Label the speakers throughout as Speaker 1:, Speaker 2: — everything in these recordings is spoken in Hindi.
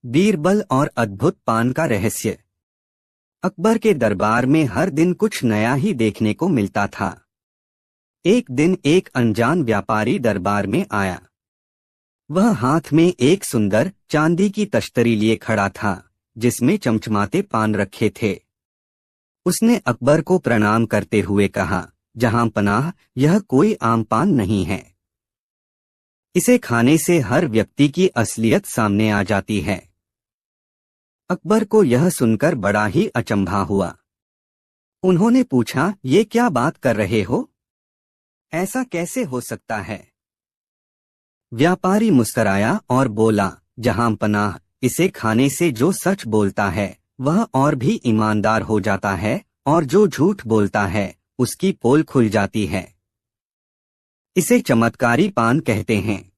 Speaker 1: बीरबल और अद्भुत पान का रहस्य। अकबर के दरबार में हर दिन कुछ नया ही देखने को मिलता था। एक दिन एक अनजान व्यापारी दरबार में आया। वह हाथ में एक सुंदर चांदी की तश्तरी लिए खड़ा था, जिसमें चमचमाते पान रखे थे। उसने अकबर को प्रणाम करते हुए कहा, जहां पनाह, यह कोई आम पान नहीं है। इसे खाने से हर व्यक्ति की असलियत सामने आ जाती है। अकबर को यह सुनकर बड़ा ही अचंभा हुआ। उन्होंने पूछा, ये क्या बात कर रहे हो? ऐसा कैसे हो सकता है? व्यापारी मुस्कराया और बोला, जहां पनाह, इसे खाने से जो सच बोलता है वह और भी ईमानदार हो जाता है, और जो झूठ बोलता है उसकी पोल खुल जाती है। इसे चमत्कारी पान कहते हैं।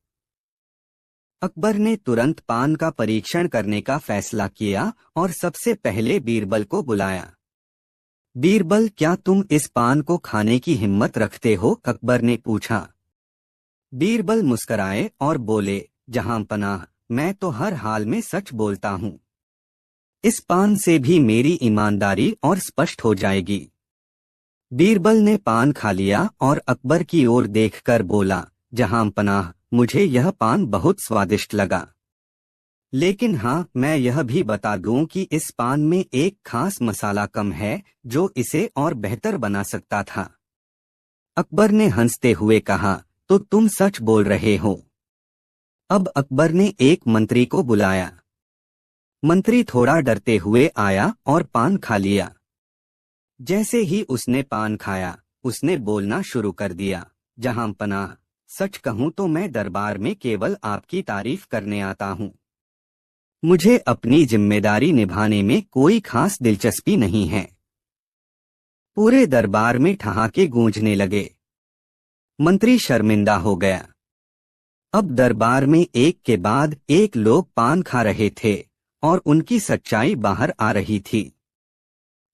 Speaker 1: अकबर ने तुरंत पान का परीक्षण करने का फैसला किया और सबसे पहले बीरबल को बुलाया। बीरबल, क्या तुम इस पान को खाने की हिम्मत रखते हो? अकबर ने पूछा। बीरबल मुस्कराए और बोले, जहां पनाह, मैं तो हर हाल में सच बोलता हूँ। इस पान से भी मेरी ईमानदारी और स्पष्ट हो जाएगी। बीरबल ने पान खा लिया और अकबर की ओर देखकर बोला, जहां पनाह, मुझे यह पान बहुत स्वादिष्ट लगा। लेकिन हाँ, मैं यह भी बता दूं कि इस पान में एक खास मसाला कम है, जो इसे और बेहतर बना सकता था। अकबर ने हंसते हुए कहा, तो तुम सच बोल रहे हो। अब अकबर ने एक मंत्री को बुलाया। मंत्री थोड़ा डरते हुए आया और पान खा लिया। जैसे ही उसने पान खाया, उसने बोलना शुरू कर दिया, जहां पनाह, सच कहूं तो मैं दरबार में केवल आपकी तारीफ करने आता हूं। मुझे अपनी जिम्मेदारी निभाने में कोई खास दिलचस्पी नहीं है। पूरे दरबार में ठहाके गूंजने लगे। मंत्री शर्मिंदा हो गया। अब दरबार में एक के बाद एक लोग पान खा रहे थे और उनकी सच्चाई बाहर आ रही थी।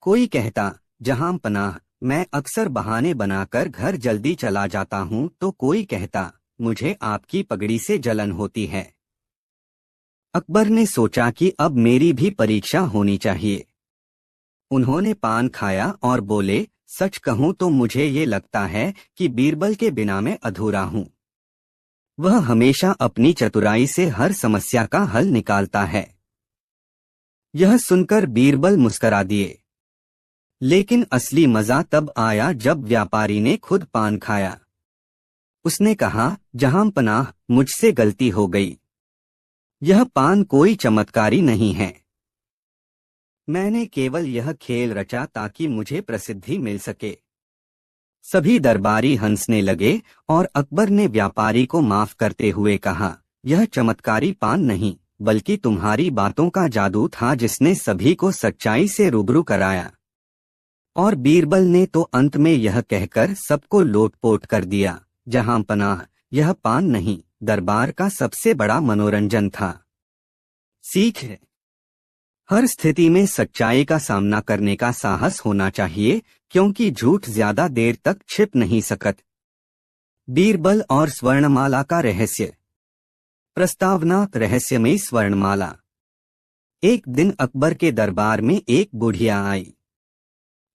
Speaker 1: कोई कहता, जहां पनाह, मैं अक्सर बहाने बनाकर घर जल्दी चला जाता हूं, तो कोई कहता, मुझे आपकी पगड़ी से जलन होती है। अकबर ने सोचा कि अब मेरी भी परीक्षा होनी चाहिए। उन्होंने पान खाया और बोले, सच कहूं तो मुझे ये लगता है कि बीरबल के बिना मैं अधूरा हूं। वह हमेशा अपनी चतुराई से हर समस्या का हल निकालता है। यह सुनकर बीरबल मुस्करा दिए। लेकिन असली मजा तब आया जब व्यापारी ने खुद पान खाया। उसने कहा, जहां पनाह, मुझसे गलती हो गई। यह पान कोई चमत्कारी नहीं है। मैंने केवल यह खेल रचा ताकि मुझे प्रसिद्धि मिल सके। सभी दरबारी हंसने लगे और अकबर ने व्यापारी को माफ करते हुए कहा, यह चमत्कारी पान नहीं, बल्कि तुम्हारी बातों का जादू था जिसने सभी को सच्चाई से रूबरू कराया। और बीरबल ने तो अंत में यह कहकर सबको लोटपोट कर दिया, जहां पनाह, यह पान नहीं, दरबार का सबसे बड़ा मनोरंजन था। सीख है, हर स्थिति में सच्चाई का सामना करने का साहस होना चाहिए, क्योंकि झूठ ज्यादा देर तक छिप नहीं सकत। बीरबल और स्वर्णमाला का रहस्य। प्रस्तावना, रहस्यमयी स्वर्णमाला। एक दिन अकबर के दरबार में एक बुढ़िया आई।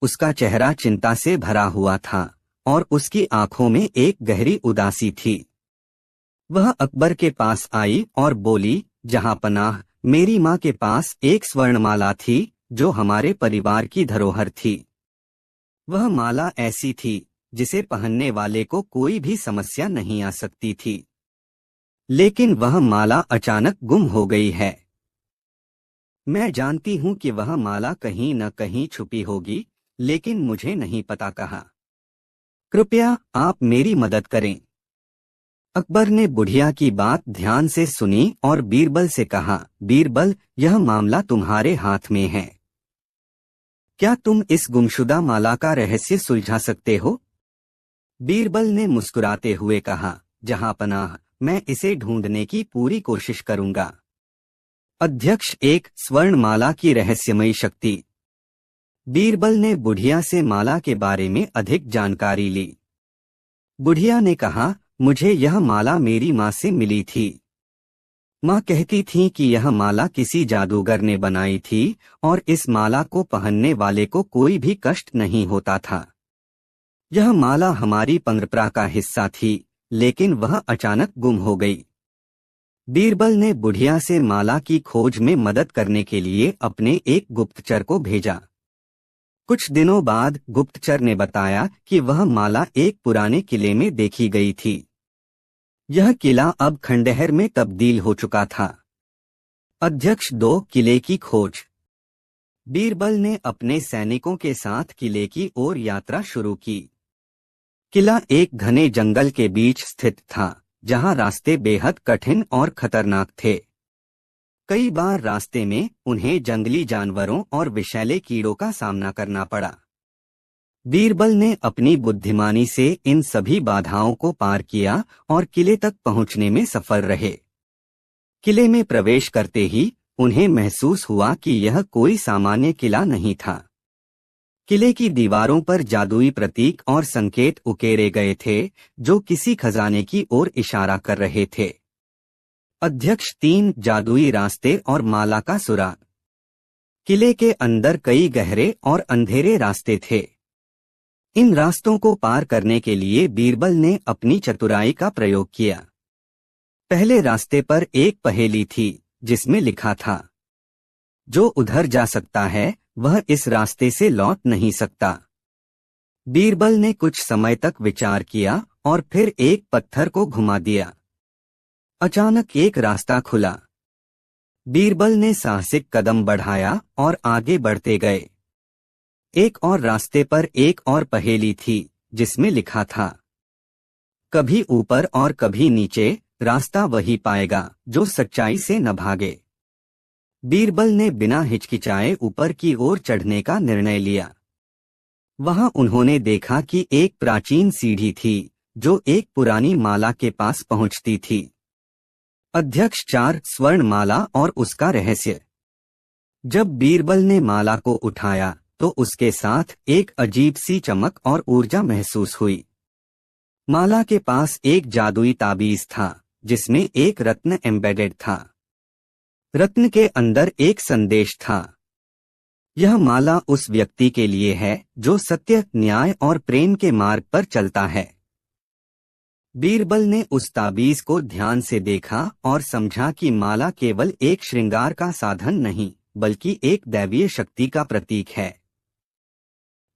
Speaker 1: उसका चेहरा चिंता से भरा हुआ था और उसकी आंखों में एक गहरी उदासी थी। वह अकबर के पास आई और बोली, जहां पनाह, मेरी माँ के पास एक स्वर्णमाला थी जो हमारे परिवार की धरोहर थी। वह माला ऐसी थी जिसे पहनने वाले को कोई भी समस्या नहीं आ सकती थी। लेकिन वह माला अचानक गुम हो गई है। मैं जानती हूं कि वह माला कहीं न कहीं छुपी होगी, लेकिन मुझे नहीं पता कहाँ। कृपया आप मेरी मदद करें। अकबर ने बुढ़िया की बात ध्यान से सुनी और बीरबल से कहा, बीरबल, यह मामला तुम्हारे हाथ में है। क्या तुम इस गुमशुदा माला का रहस्य सुलझा सकते हो? बीरबल ने मुस्कुराते हुए कहा, जहां पनाह, मैं इसे ढूंढने की पूरी कोशिश करूंगा। अध्यक्ष एक, स्वर्णमाला की रहस्यमयी शक्ति। बीरबल ने बुढ़िया से माला के बारे में अधिक जानकारी ली। बुढ़िया ने कहा, मुझे यह माला मेरी माँ से मिली थी। माँ कहती थी कि यह माला किसी जादूगर ने बनाई थी और इस माला को पहनने वाले को कोई भी कष्ट नहीं होता था। यह माला हमारी परंपरा का हिस्सा थी, लेकिन वह अचानक गुम हो गई। बीरबल ने बुढ़िया से माला की खोज में मदद करने के लिए अपने एक गुप्तचर को भेजा। कुछ दिनों बाद गुप्तचर ने बताया कि वह माला एक पुराने किले में देखी गई थी। यह किला अब खंडहर में तब्दील हो चुका था। अध्यक्ष 2 किले की खोज। बीरबल ने अपने सैनिकों के साथ किले की ओर यात्रा शुरू की। किला एक घने जंगल के बीच स्थित था, जहां रास्ते बेहद कठिन और खतरनाक थे। कई बार रास्ते में उन्हें जंगली जानवरों और विषैले कीड़ों का सामना करना पड़ा। बीरबल ने अपनी बुद्धिमानी से इन सभी बाधाओं को पार किया और किले तक पहुंचने में सफल रहे। किले में प्रवेश करते ही उन्हें महसूस हुआ कि यह कोई सामान्य किला नहीं था। किले की दीवारों पर जादुई प्रतीक और संकेत उकेरे गए थे, जो किसी खजाने की ओर इशारा कर रहे थे। अध्यक्ष 3 जादुई रास्ते और माला का सुराग। किले के अंदर कई गहरे और अंधेरे रास्ते थे। इन रास्तों को पार करने के लिए बीरबल ने अपनी चतुराई का प्रयोग किया। पहले रास्ते पर एक पहेली थी, जिसमें लिखा था, जो उधर जा सकता है वह इस रास्ते से लौट नहीं सकता। बीरबल ने कुछ समय तक विचार किया और फिर एक पत्थर को घुमा दिया। अचानक एक रास्ता खुला। बीरबल ने साहसिक कदम बढ़ाया और आगे बढ़ते गए। एक और रास्ते पर एक और पहेली थी, जिसमें लिखा था, कभी ऊपर और कभी नीचे, रास्ता वही पाएगा जो सच्चाई से न भागे। बीरबल ने बिना हिचकिचाए ऊपर की ओर चढ़ने का निर्णय लिया। वहां उन्होंने देखा कि एक प्राचीन सीढ़ी थी, जो एक पुरानी माला के पास पहुंचती थी। अध्यक्ष 4 स्वर्ण माला और उसका रहस्य। जब बीरबल ने माला को उठाया तो उसके साथ एक अजीब सी चमक और ऊर्जा महसूस हुई। माला के पास एक जादुई ताबीज था, जिसमें एक रत्न एम्बेडेड था। रत्न के अंदर एक संदेश था, यह माला उस व्यक्ति के लिए है जो सत्य, न्याय और प्रेम के मार्ग पर चलता है। बीरबल ने उस ताबीज को ध्यान से देखा और समझा कि माला केवल एक श्रृंगार का साधन नहीं, बल्कि एक दैवीय शक्ति का प्रतीक है।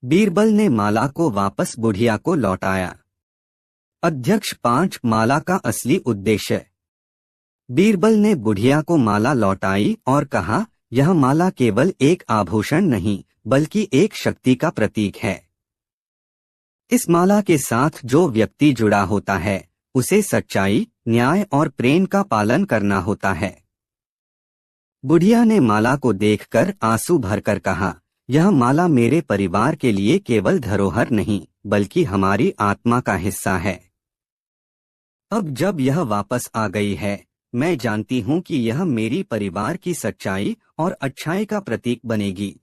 Speaker 1: बीरबल ने माला को वापस बुढ़िया को लौटाया। अध्यक्ष 5 माला का असली उद्देश्य। बीरबल ने बुढ़िया को माला लौटाई और कहा, यह माला केवल एक आभूषण नहीं, बल्कि एक शक्ति का प्रतीक है। इस माला के साथ जो व्यक्ति जुड़ा होता है, उसे सच्चाई, न्याय और प्रेम का पालन करना होता है। बुढ़िया ने माला को देखकर आंसू भरकर कहा, यह माला मेरे परिवार के लिए केवल धरोहर नहीं, बल्कि हमारी आत्मा का हिस्सा है। अब जब यह वापस आ गई है, मैं जानती हूँ कि यह मेरी परिवार की सच्चाई और अच्छाई का प्रतीक बनेगी।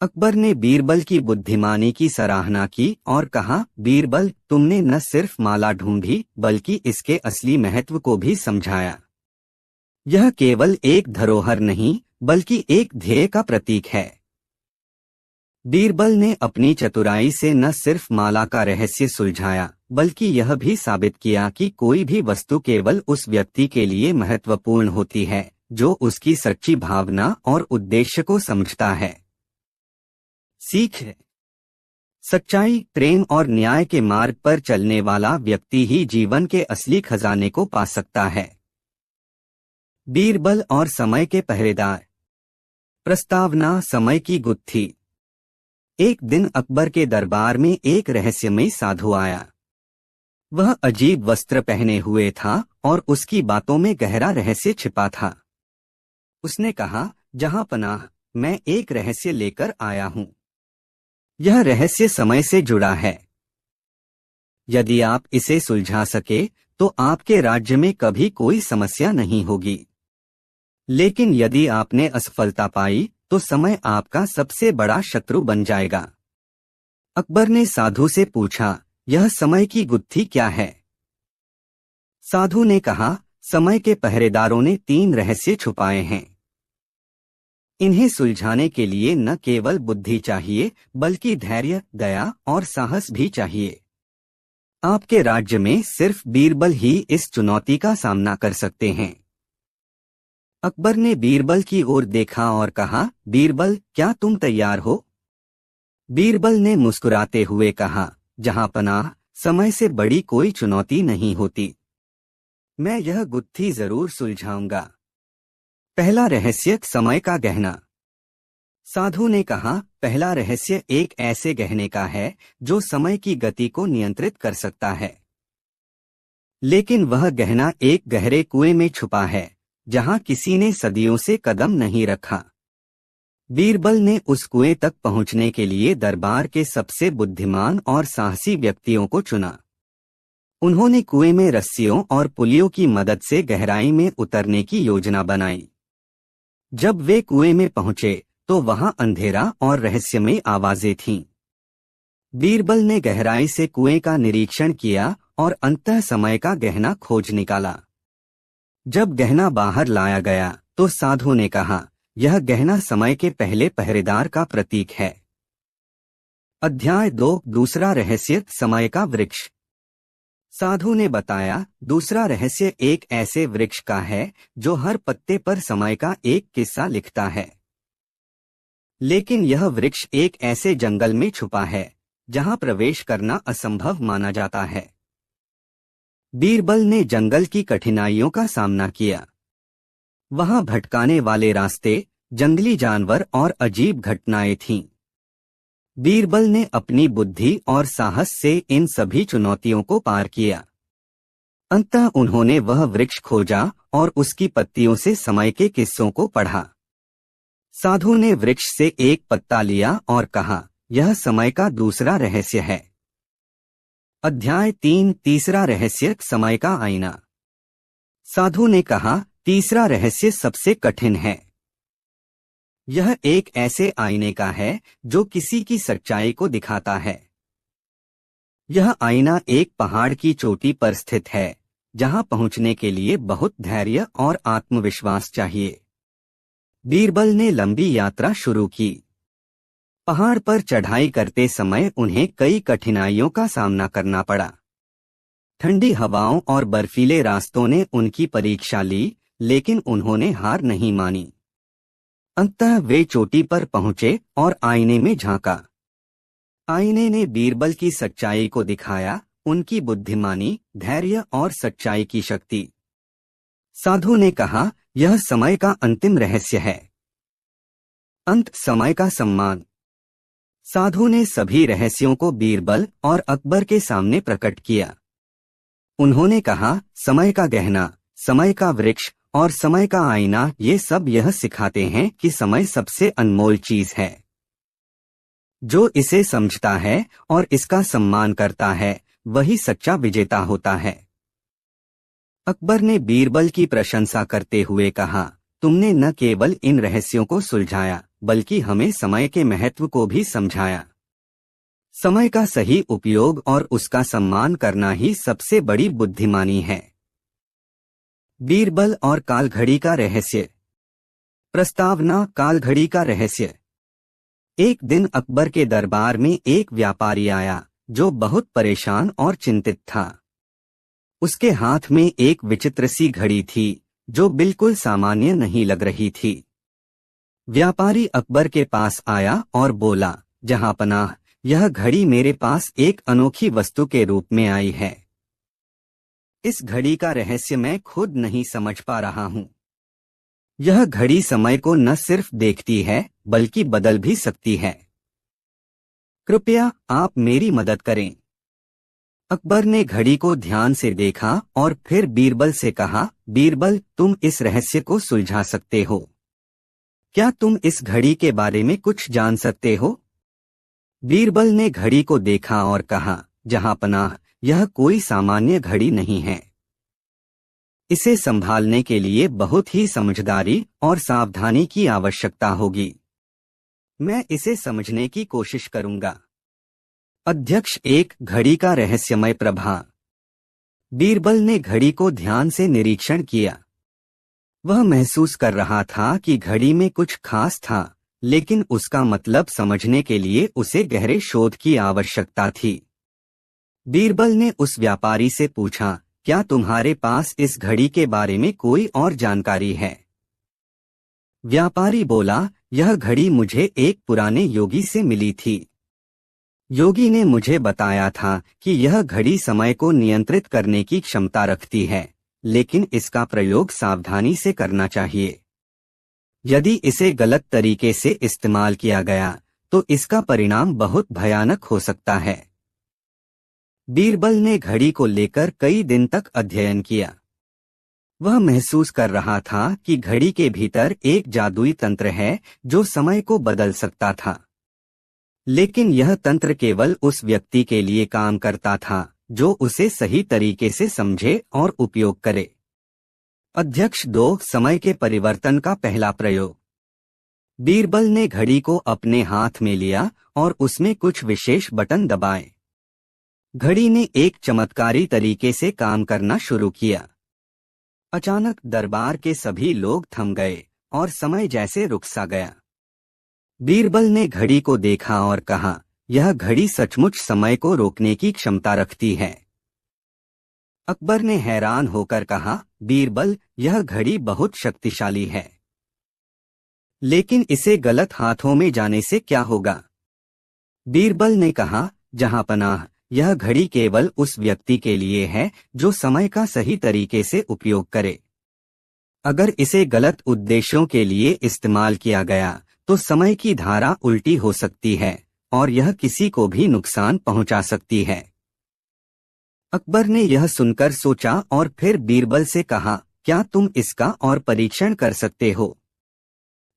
Speaker 1: अकबर ने बीरबल की बुद्धिमानी की सराहना की और कहा, बीरबल, तुमने न सिर्फ माला ढूंढी, बल्कि इसके असली महत्व को भी समझाया। यह केवल एक धरोहर नहीं, बल्कि एक ध्येय का प्रतीक है। बीरबल ने अपनी चतुराई से न सिर्फ माला का रहस्य सुलझाया, बल्कि यह भी साबित किया कि कोई भी वस्तु केवल उस व्यक्ति के लिए महत्वपूर्ण होती है, जो उसकी सच्ची भावना और उद्देश्य को समझता है। सीख है, सच्चाई, प्रेम और न्याय के मार्ग पर चलने वाला व्यक्ति ही जीवन के असली खजाने को पा सकता है। बीरबल और समय के पहरेदार। प्रस्तावना, समय की गुत्थी। एक दिन अकबर के दरबार में एक रहस्यमयी साधु आया। वह अजीब वस्त्र पहने हुए था और उसकी बातों में गहरा रहस्य छिपा था। उसने कहा, जहां पनाह, मैं एक रहस्य लेकर आया हूं। यह रहस्य समय से जुड़ा है। यदि आप इसे सुलझा सके तो आपके राज्य में कभी कोई समस्या नहीं होगी। लेकिन यदि आपने असफलता पाई तो समय आपका सबसे बड़ा शत्रु बन जाएगा। अकबर ने साधु से पूछा, यह समय की गुत्थी क्या है? साधु ने कहा, समय के पहरेदारों ने 3 रहस्य छुपाए हैं। इन्हें सुलझाने के लिए न केवल बुद्धि चाहिए बल्कि धैर्य, दया और साहस भी चाहिए। आपके राज्य में सिर्फ बीरबल ही इस चुनौती का सामना कर सकते हैं। अकबर ने बीरबल की ओर देखा और कहा, बीरबल, क्या तुम तैयार हो? बीरबल ने मुस्कुराते हुए कहा, जहां पनाह, समय से बड़ी कोई चुनौती नहीं होती। मैं यह गुत्थी जरूर सुलझाऊंगा। पहला रहस्य, समय का गहना। साधु ने कहा, पहला रहस्य एक ऐसे गहने का है जो समय की गति को नियंत्रित कर सकता है। लेकिन वह गहना एक गहरे कुएं में छुपा है, जहां किसी ने सदियों से कदम नहीं रखा। बीरबल ने उस कुएं तक पहुंचने के लिए दरबार के सबसे बुद्धिमान और साहसी व्यक्तियों को चुना। उन्होंने कुएं में रस्सियों और पुलियों की मदद से गहराई में उतरने की योजना बनाई। जब वे कुएं में पहुंचे तो वहां अंधेरा और रहस्यमय आवाजें थीं। बीरबल ने गहराई से कुएं का निरीक्षण किया और अंततः समय का गहना खोज निकाला। जब गहना बाहर लाया गया तो साधु ने कहा, यह गहना समय के पहले पहरेदार का प्रतीक है। अध्याय 2, दूसरा रहस्य, समय का वृक्ष। साधु ने बताया, दूसरा रहस्य एक ऐसे वृक्ष का है जो हर पत्ते पर समय का एक किस्सा लिखता है। लेकिन यह वृक्ष एक ऐसे जंगल में छुपा है जहां प्रवेश करना असंभव माना जाता है। बीरबल ने जंगल की कठिनाइयों का सामना किया। वहां भटकाने वाले रास्ते, जंगली जानवर और अजीब घटनाएं थीं। बीरबल ने अपनी बुद्धि और साहस से इन सभी चुनौतियों को पार किया। अंततः उन्होंने वह वृक्ष खोजा और उसकी पत्तियों से समय के किस्सों को पढ़ा। साधु ने वृक्ष से एक पत्ता लिया और कहा, यह समय का दूसरा रहस्य है। अध्याय 3, तीसरा रहस्य, समय का आईना। साधु ने कहा, तीसरा रहस्य सबसे कठिन है। यह एक ऐसे आईने का है जो किसी की सच्चाई को दिखाता है। यह आईना एक पहाड़ की चोटी पर स्थित है, जहां पहुंचने के लिए बहुत धैर्य और आत्मविश्वास चाहिए। बीरबल ने लंबी यात्रा शुरू की। पहाड़ पर चढ़ाई करते समय उन्हें कई कठिनाइयों का सामना करना पड़ा। ठंडी हवाओं और बर्फीले रास्तों ने उनकी परीक्षा ली, लेकिन उन्होंने हार नहीं मानी। अंततः वे चोटी पर पहुंचे और आईने में झांका। आईने ने बीरबल की सच्चाई को दिखाया, उनकी बुद्धिमानी, धैर्य और सच्चाई की शक्ति। साधु ने कहा, यह समय का अंतिम रहस्य है। अंत, समय का सम्मान। साधु ने सभी रहस्यों को बीरबल और अकबर के सामने प्रकट किया। उन्होंने कहा, समय का गहना, समय का वृक्ष और समय का आईना, ये सब यह सिखाते हैं कि समय सबसे अनमोल चीज है। जो इसे समझता है और इसका सम्मान करता है, वही सच्चा विजेता होता है। अकबर ने बीरबल की प्रशंसा करते हुए कहा, तुमने न केवल इन रहस्यों को सुलझाया बल्कि हमें समय के महत्व को भी समझाया। समय का सही उपयोग और उसका सम्मान करना ही सबसे बड़ी बुद्धिमानी है। बीरबल और कालघड़ी का रहस्य। प्रस्तावना, कालघड़ी का रहस्य। एक दिन अकबर के दरबार में एक व्यापारी आया जो बहुत परेशान और चिंतित था। उसके हाथ में एक विचित्र सी घड़ी थी जो बिल्कुल सामान्य नहीं लग रही थी। व्यापारी अकबर के पास आया और बोला, जहांपनाह, यह घड़ी मेरे पास एक अनोखी वस्तु के रूप में आई है। इस घड़ी का रहस्य मैं खुद नहीं समझ पा रहा हूं। यह घड़ी समय को न सिर्फ देखती है बल्कि बदल भी सकती है। कृपया आप मेरी मदद करें। अकबर ने घड़ी को ध्यान से देखा और फिर बीरबल से कहा, बीरबल, तुम इस रहस्य को सुलझा सकते हो। क्या तुम इस घड़ी के बारे में कुछ जान सकते हो? बीरबल ने घड़ी को देखा और कहा, जहांपनाह, यह कोई सामान्य घड़ी नहीं है। इसे संभालने के लिए बहुत ही समझदारी और सावधानी की आवश्यकता होगी। मैं इसे समझने की कोशिश करूंगा। अध्यक्ष 1, घड़ी का रहस्यमय प्रभा। बीरबल ने घड़ी को ध्यान से निरीक्षण किया। वह महसूस कर रहा था कि घड़ी में कुछ खास था, लेकिन उसका मतलब समझने के लिए उसे गहरे शोध की आवश्यकता थी। बीरबल ने उस व्यापारी से पूछा, क्या तुम्हारे पास इस घड़ी के बारे में कोई और जानकारी है? व्यापारी बोला, यह घड़ी मुझे एक पुराने योगी से मिली थी। योगी ने मुझे बताया था कि यह घड़ी समय को नियंत्रित करने की क्षमता रखती है, लेकिन इसका प्रयोग सावधानी से करना चाहिए। यदि इसे गलत तरीके से इस्तेमाल किया गया तो इसका परिणाम बहुत भयानक हो सकता है। बीरबल ने घड़ी को लेकर कई दिन तक अध्ययन किया। वह महसूस कर रहा था कि घड़ी के भीतर एक जादुई तंत्र है जो समय को बदल सकता था, लेकिन यह तंत्र केवल उस व्यक्ति के लिए काम करता था जो उसे सही तरीके से समझे और उपयोग करे। अध्यक्ष 2, समय के परिवर्तन का पहला प्रयोग। बीरबल ने घड़ी को अपने हाथ में लिया और उसमें कुछ विशेष बटन दबाए। घड़ी ने एक चमत्कारी तरीके से काम करना शुरू किया। अचानक दरबार के सभी लोग थम गए और समय जैसे रुक सा गया। बीरबल ने घड़ी को देखा और कहा, यह घड़ी सचमुच समय को रोकने की क्षमता रखती है। अकबर ने हैरान होकर कहा, बीरबल, यह घड़ी बहुत शक्तिशाली है, लेकिन इसे गलत हाथों में जाने से क्या होगा? बीरबल ने कहा, जहांपनाह, यह घड़ी केवल उस व्यक्ति के लिए है जो समय का सही तरीके से उपयोग करे। अगर इसे गलत उद्देश्यों के लिए इस्तेमाल किया गया तो समय की धारा उल्टी हो सकती है और यह किसी को भी नुकसान पहुंचा सकती है। अकबर ने यह सुनकर सोचा और फिर बीरबल से कहा, क्या तुम इसका और परीक्षण कर सकते हो?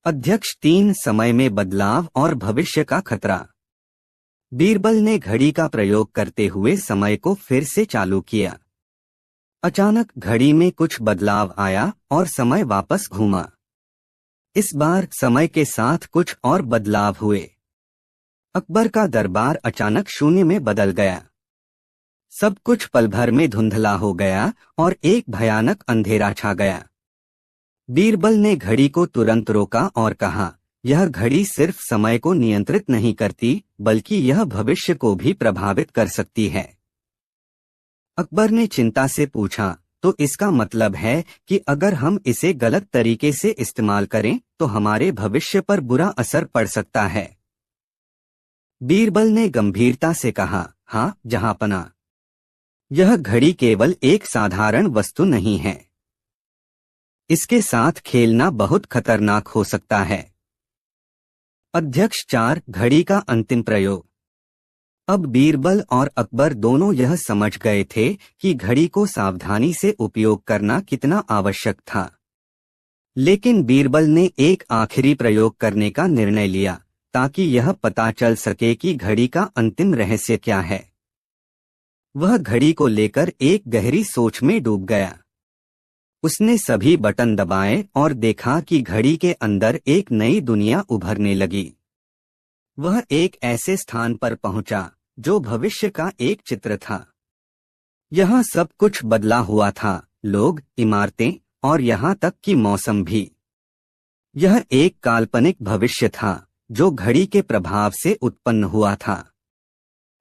Speaker 1: अध्यक्ष 3, समय में बदलाव और भविष्य का खतरा। बीरबल ने घड़ी का प्रयोग करते हुए समय को फिर से चालू किया। अचानक घड़ी में कुछ बदलाव आया और समय वापस घूमा। इस बार समय के साथ कुछ और बदलाव हुए। अकबर का दरबार अचानक शून्य में बदल गया। सब कुछ पल भर में धुंधला हो गया और एक भयानक अंधेरा छा गया। बीरबल ने घड़ी को तुरंत रोका और कहा, यह घड़ी सिर्फ समय को नियंत्रित नहीं करती, बल्कि यह भविष्य को भी प्रभावित कर सकती है। अकबर ने चिंता से पूछा, तो इसका मतलब है कि अगर हम इसे गलत तरीके से इस्तेमाल करें तो हमारे भविष्य पर बुरा असर पड़ सकता है? बीरबल ने गंभीरता से कहा, हाँ जहांपना, यह घड़ी केवल एक साधारण वस्तु नहीं है। इसके साथ खेलना बहुत खतरनाक हो सकता है। अध्यक्ष 4, घड़ी का अंतिम प्रयोग। अब बीरबल और अकबर दोनों यह समझ गए थे कि घड़ी को सावधानी से उपयोग करना कितना आवश्यक था। लेकिन बीरबल ने एक आखिरी प्रयोग करने का निर्णय लिया ताकि यह पता चल सके कि घड़ी का अंतिम रहस्य क्या है। वह घड़ी को लेकर एक गहरी सोच में डूब गया। उसने सभी बटन दबाए और देखा कि घड़ी के अंदर एक नई दुनिया उभरने लगी। वह एक ऐसे स्थान पर पहुंचा जो भविष्य का एक चित्र था। यहाँ सब कुछ बदला हुआ था, लोग, इमारतें और यहाँ तक कि मौसम भी। यह एक काल्पनिक भविष्य था जो घड़ी के प्रभाव से उत्पन्न हुआ था।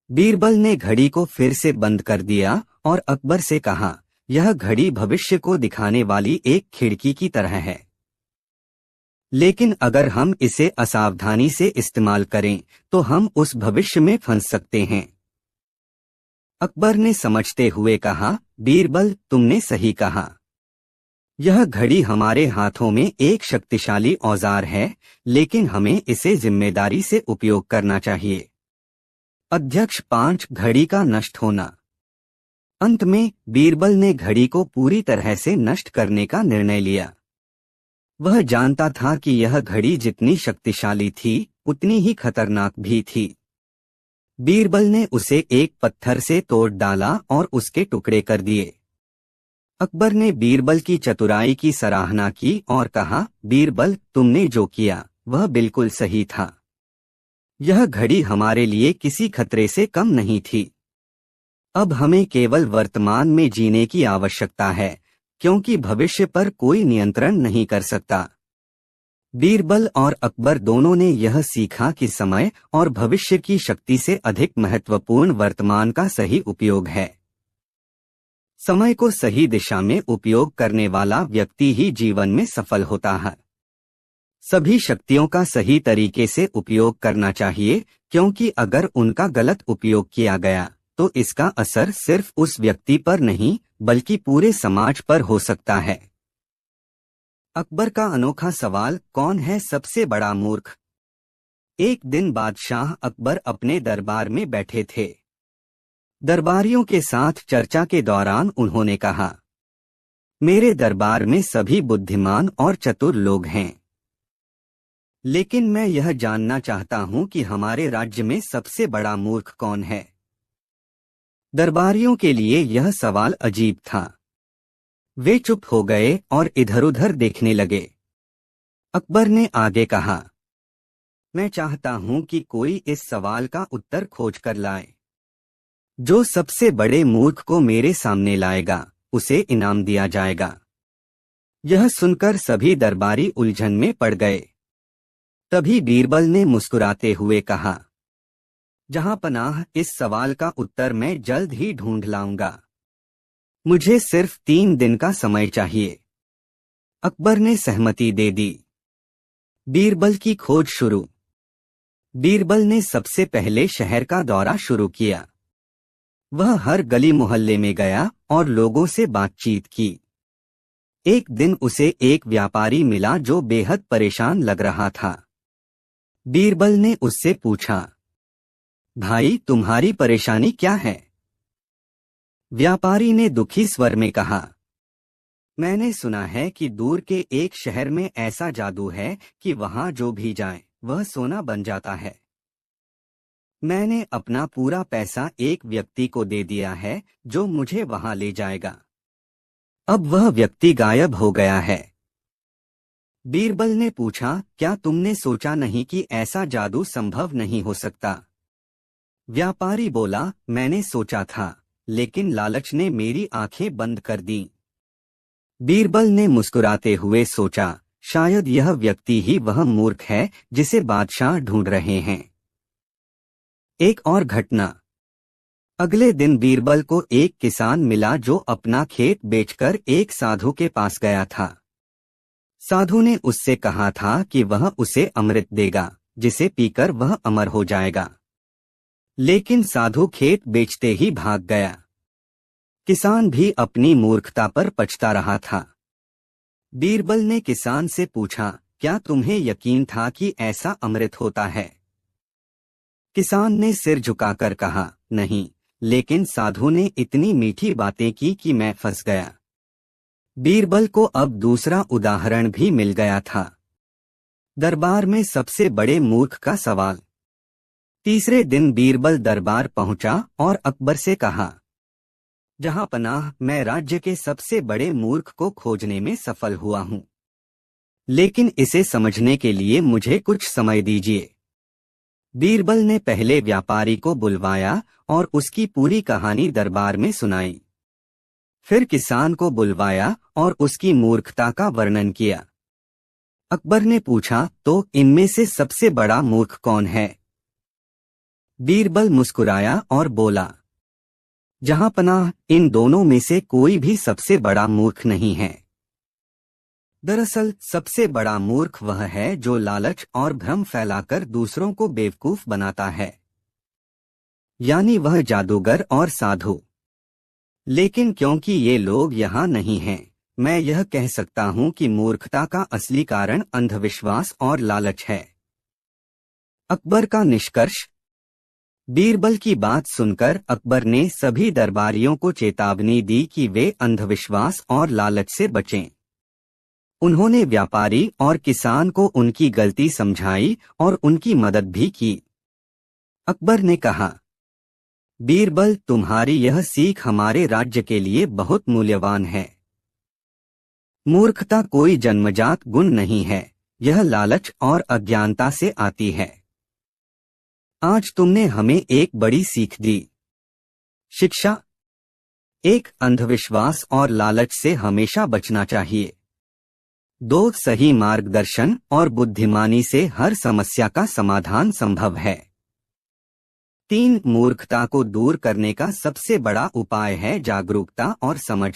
Speaker 1: बीरबल ने घड़ी को फिर से बंद कर दिया और अकबर से कहा, यह घड़ी भविष्य को दिखाने वाली एक खिड़की की तरह है, लेकिन अगर हम इसे असावधानी से इस्तेमाल करें तो हम उस भविष्य में फंस सकते हैं। अकबर ने समझते हुए कहा, बीरबल, तुमने सही कहा। यह घड़ी हमारे हाथों में एक शक्तिशाली औजार है, लेकिन हमें इसे जिम्मेदारी से उपयोग करना चाहिए। अध्यक्ष 5, घड़ी का नष्ट होना। अंत में बीरबल ने घड़ी को पूरी तरह से नष्ट करने का निर्णय लिया। वह जानता था कि यह घड़ी जितनी शक्तिशाली थी उतनी ही खतरनाक भी थी। बीरबल ने उसे एक पत्थर से तोड़ डाला और उसके टुकड़े कर दिए। अकबर ने बीरबल की चतुराई की सराहना की और कहा, बीरबल, तुमने जो किया वह बिल्कुल सही था। यह घड़ी हमारे लिए किसी खतरे से कम नहीं थी। अब हमें केवल वर्तमान में जीने की आवश्यकता है, क्योंकि भविष्य पर कोई नियंत्रण नहीं कर सकता। बीरबल और अकबर दोनों ने यह सीखा कि समय और भविष्य की शक्ति से अधिक महत्वपूर्ण वर्तमान का सही उपयोग है। समय को सही दिशा में उपयोग करने वाला व्यक्ति ही जीवन में सफल होता है। सभी शक्तियों का सही तरीके से उपयोग करना चाहिए, क्योंकि अगर उनका गलत उपयोग किया गया तो इसका असर सिर्फ उस व्यक्ति पर नहीं बल्कि पूरे समाज पर हो सकता है। अकबर का अनोखा सवाल, कौन है सबसे बड़ा मूर्ख? एक दिन बादशाह अकबर अपने दरबार में बैठे थे। दरबारियों के साथ चर्चा के दौरान उन्होंने कहा, मेरे दरबार में सभी बुद्धिमान और चतुर लोग हैं, लेकिन मैं यह जानना चाहता हूं कि हमारे राज्य में सबसे बड़ा मूर्ख कौन है। दरबारियों के लिए यह सवाल अजीब था। वे चुप हो गए और इधर-उधर देखने लगे। अकबर ने आगे कहा, मैं चाहता हूं कि कोई इस सवाल का उत्तर खोज कर लाए। जो सबसे बड़े मूर्ख को मेरे सामने लाएगा उसे इनाम दिया जाएगा। यह सुनकर सभी दरबारी उलझन में पड़ गए। तभी बीरबल ने मुस्कुराते हुए कहा, जहां पनाह, इस सवाल का उत्तर मैं जल्द ही ढूंढ लाऊंगा। मुझे सिर्फ 3 दिन का समय चाहिए। अकबर ने सहमति दे दी। बीरबल की खोज शुरू। बीरबल ने सबसे पहले शहर का दौरा शुरू किया। वह हर गली मोहल्ले में गया और लोगों से बातचीत की। एक दिन उसे एक व्यापारी मिला जो बेहद परेशान लग रहा था। बीरबल ने उससे पूछा, भाई, तुम्हारी परेशानी क्या है? व्यापारी ने दुखी स्वर में कहा, मैंने सुना है कि दूर के एक शहर में ऐसा जादू है कि वहां जो भी जाए वह सोना बन जाता है। मैंने अपना पूरा पैसा एक व्यक्ति को दे दिया है जो मुझे वहां ले जाएगा। अब वह व्यक्ति गायब हो गया है। बीरबल ने पूछा, क्या तुमने सोचा नहीं कि ऐसा जादू संभव नहीं हो सकता? व्यापारी बोला, मैंने सोचा था, लेकिन लालच ने मेरी आंखें बंद कर दी। बीरबल ने मुस्कुराते हुए सोचा, शायद यह व्यक्ति ही वह मूर्ख है जिसे बादशाह ढूंढ रहे हैं। एक और घटना। अगले दिन बीरबल को एक किसान मिला जो अपना खेत बेचकर एक साधु के पास गया था। साधु ने उससे कहा था कि वह उसे अमृत देगा, जिसे पीकर वह अमर हो जाएगा। लेकिन साधु खेत बेचते ही भाग गया। किसान भी अपनी मूर्खता पर पछता रहा था। बीरबल ने किसान से पूछा, क्या तुम्हें यकीन था कि ऐसा अमृत होता है? किसान ने सिर झुकाकर कहा, नहीं, लेकिन साधु ने इतनी मीठी बातें की कि मैं फंस गया। बीरबल को अब दूसरा उदाहरण भी मिल गया था। दरबार में सबसे बड़े मूर्ख का सवाल। तीसरे दिन बीरबल दरबार पहुंचा और अकबर से कहा, जहां पनाह, मैं राज्य के सबसे बड़े मूर्ख को खोजने में सफल हुआ हूं, लेकिन इसे समझने के लिए मुझे कुछ समय दीजिए। बीरबल ने पहले व्यापारी को बुलवाया और उसकी पूरी कहानी दरबार में सुनाई। फिर किसान को बुलवाया और उसकी मूर्खता का वर्णन किया। अकबर ने पूछा, तो इनमें से सबसे बड़ा मूर्ख कौन है? बीरबल मुस्कुराया और बोला, जहां पनाह, इन दोनों में से कोई भी सबसे बड़ा मूर्ख नहीं है। दरअसल सबसे बड़ा मूर्ख वह है जो लालच और भ्रम फैलाकर दूसरों को बेवकूफ बनाता है, यानी वह जादूगर और साधु। लेकिन क्योंकि ये लोग यहाँ नहीं हैं, मैं यह कह सकता हूँ कि मूर्खता का असली कारण अंधविश्वास और लालच है। अकबर का निष्कर्ष। बीरबल की बात सुनकर अकबर ने सभी दरबारियों को चेतावनी दी कि वे अंधविश्वास और लालच से बचें। उन्होंने व्यापारी और किसान को उनकी गलती समझाई और उनकी मदद भी की। अकबर ने कहा, बीरबल, तुम्हारी यह सीख हमारे राज्य के लिए बहुत मूल्यवान है। मूर्खता कोई जन्मजात गुण नहीं है, यह लालच और अज्ञानता से आती है। आज तुमने हमें एक बड़ी सीख दी। शिक्षा। एक, अंधविश्वास और लालच से हमेशा बचना चाहिए। 2, सही मार्गदर्शन और बुद्धिमानी से हर समस्या का समाधान संभव है। 3, मूर्खता को दूर करने का सबसे बड़ा उपाय है जागरूकता और समझ।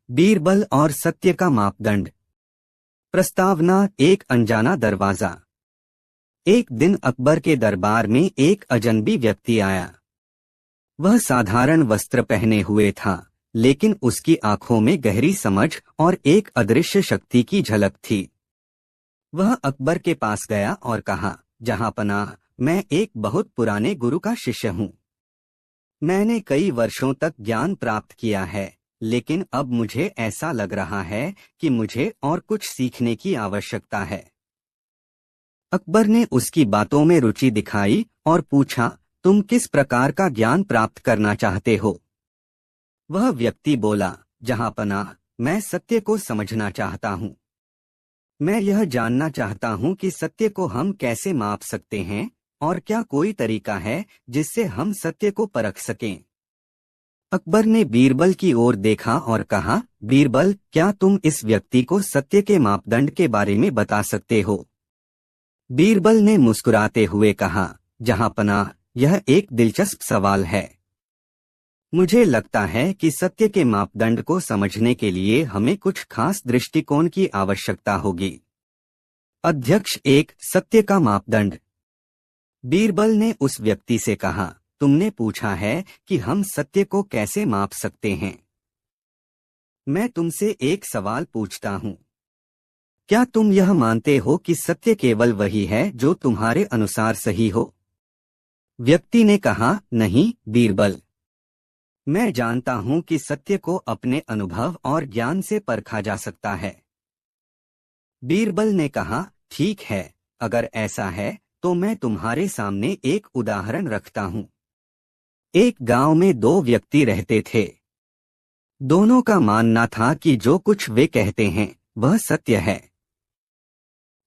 Speaker 1: बीरबल और सत्य का मापदंड। प्रस्तावना। एक अनजाना दरवाजा। एक दिन अकबर के दरबार में एक अजनबी व्यक्ति आया। वह साधारण वस्त्र पहने हुए था, लेकिन उसकी आंखों में गहरी समझ और एक अदृश्य शक्ति की झलक थी। वह अकबर के पास गया और कहा, जहांपनाह, मैं एक बहुत पुराने गुरु का शिष्य हूँ। मैंने कई वर्षों तक ज्ञान प्राप्त किया है, लेकिन अब मुझे ऐसा लग रहा है कि मुझे और कुछ सीखने की आवश्यकता है। अकबर ने उसकी बातों में रुचि दिखाई और पूछा, तुम किस प्रकार का ज्ञान प्राप्त करना चाहते हो? वह व्यक्ति बोला, जहांपनाह, मैं सत्य को समझना चाहता हूँ। मैं यह जानना चाहता हूँ कि सत्य को हम कैसे माप सकते हैं और क्या कोई तरीका है जिससे हम सत्य को परख सकें। अकबर ने बीरबल की ओर देखा और कहा, बीरबल, क्या तुम इस व्यक्ति को सत्य के मापदंड के बारे में बता सकते हो? बीरबल ने मुस्कुराते हुए कहा, जहांपनाह, यह एक दिलचस्प सवाल है। मुझे लगता है कि सत्य के मापदंड को समझने के लिए हमें कुछ खास दृष्टिकोण की आवश्यकता होगी। अध्यक्ष 1, सत्य का मापदंड। बीरबल ने उस व्यक्ति से कहा, तुमने पूछा है कि हम सत्य को कैसे माप सकते हैं। मैं तुमसे एक सवाल पूछता हूँ। क्या तुम यह मानते हो कि सत्य केवल वही है जो तुम्हारे अनुसार सही हो? व्यक्ति ने कहा, नहीं बीरबल, मैं जानता हूं कि सत्य को अपने अनुभव और ज्ञान से परखा जा सकता है। बीरबल ने कहा, ठीक है, अगर ऐसा है तो मैं तुम्हारे सामने एक उदाहरण रखता हूं। एक गांव में 2 व्यक्ति रहते थे। दोनों का मानना था कि जो कुछ वे कहते हैं वह सत्य है।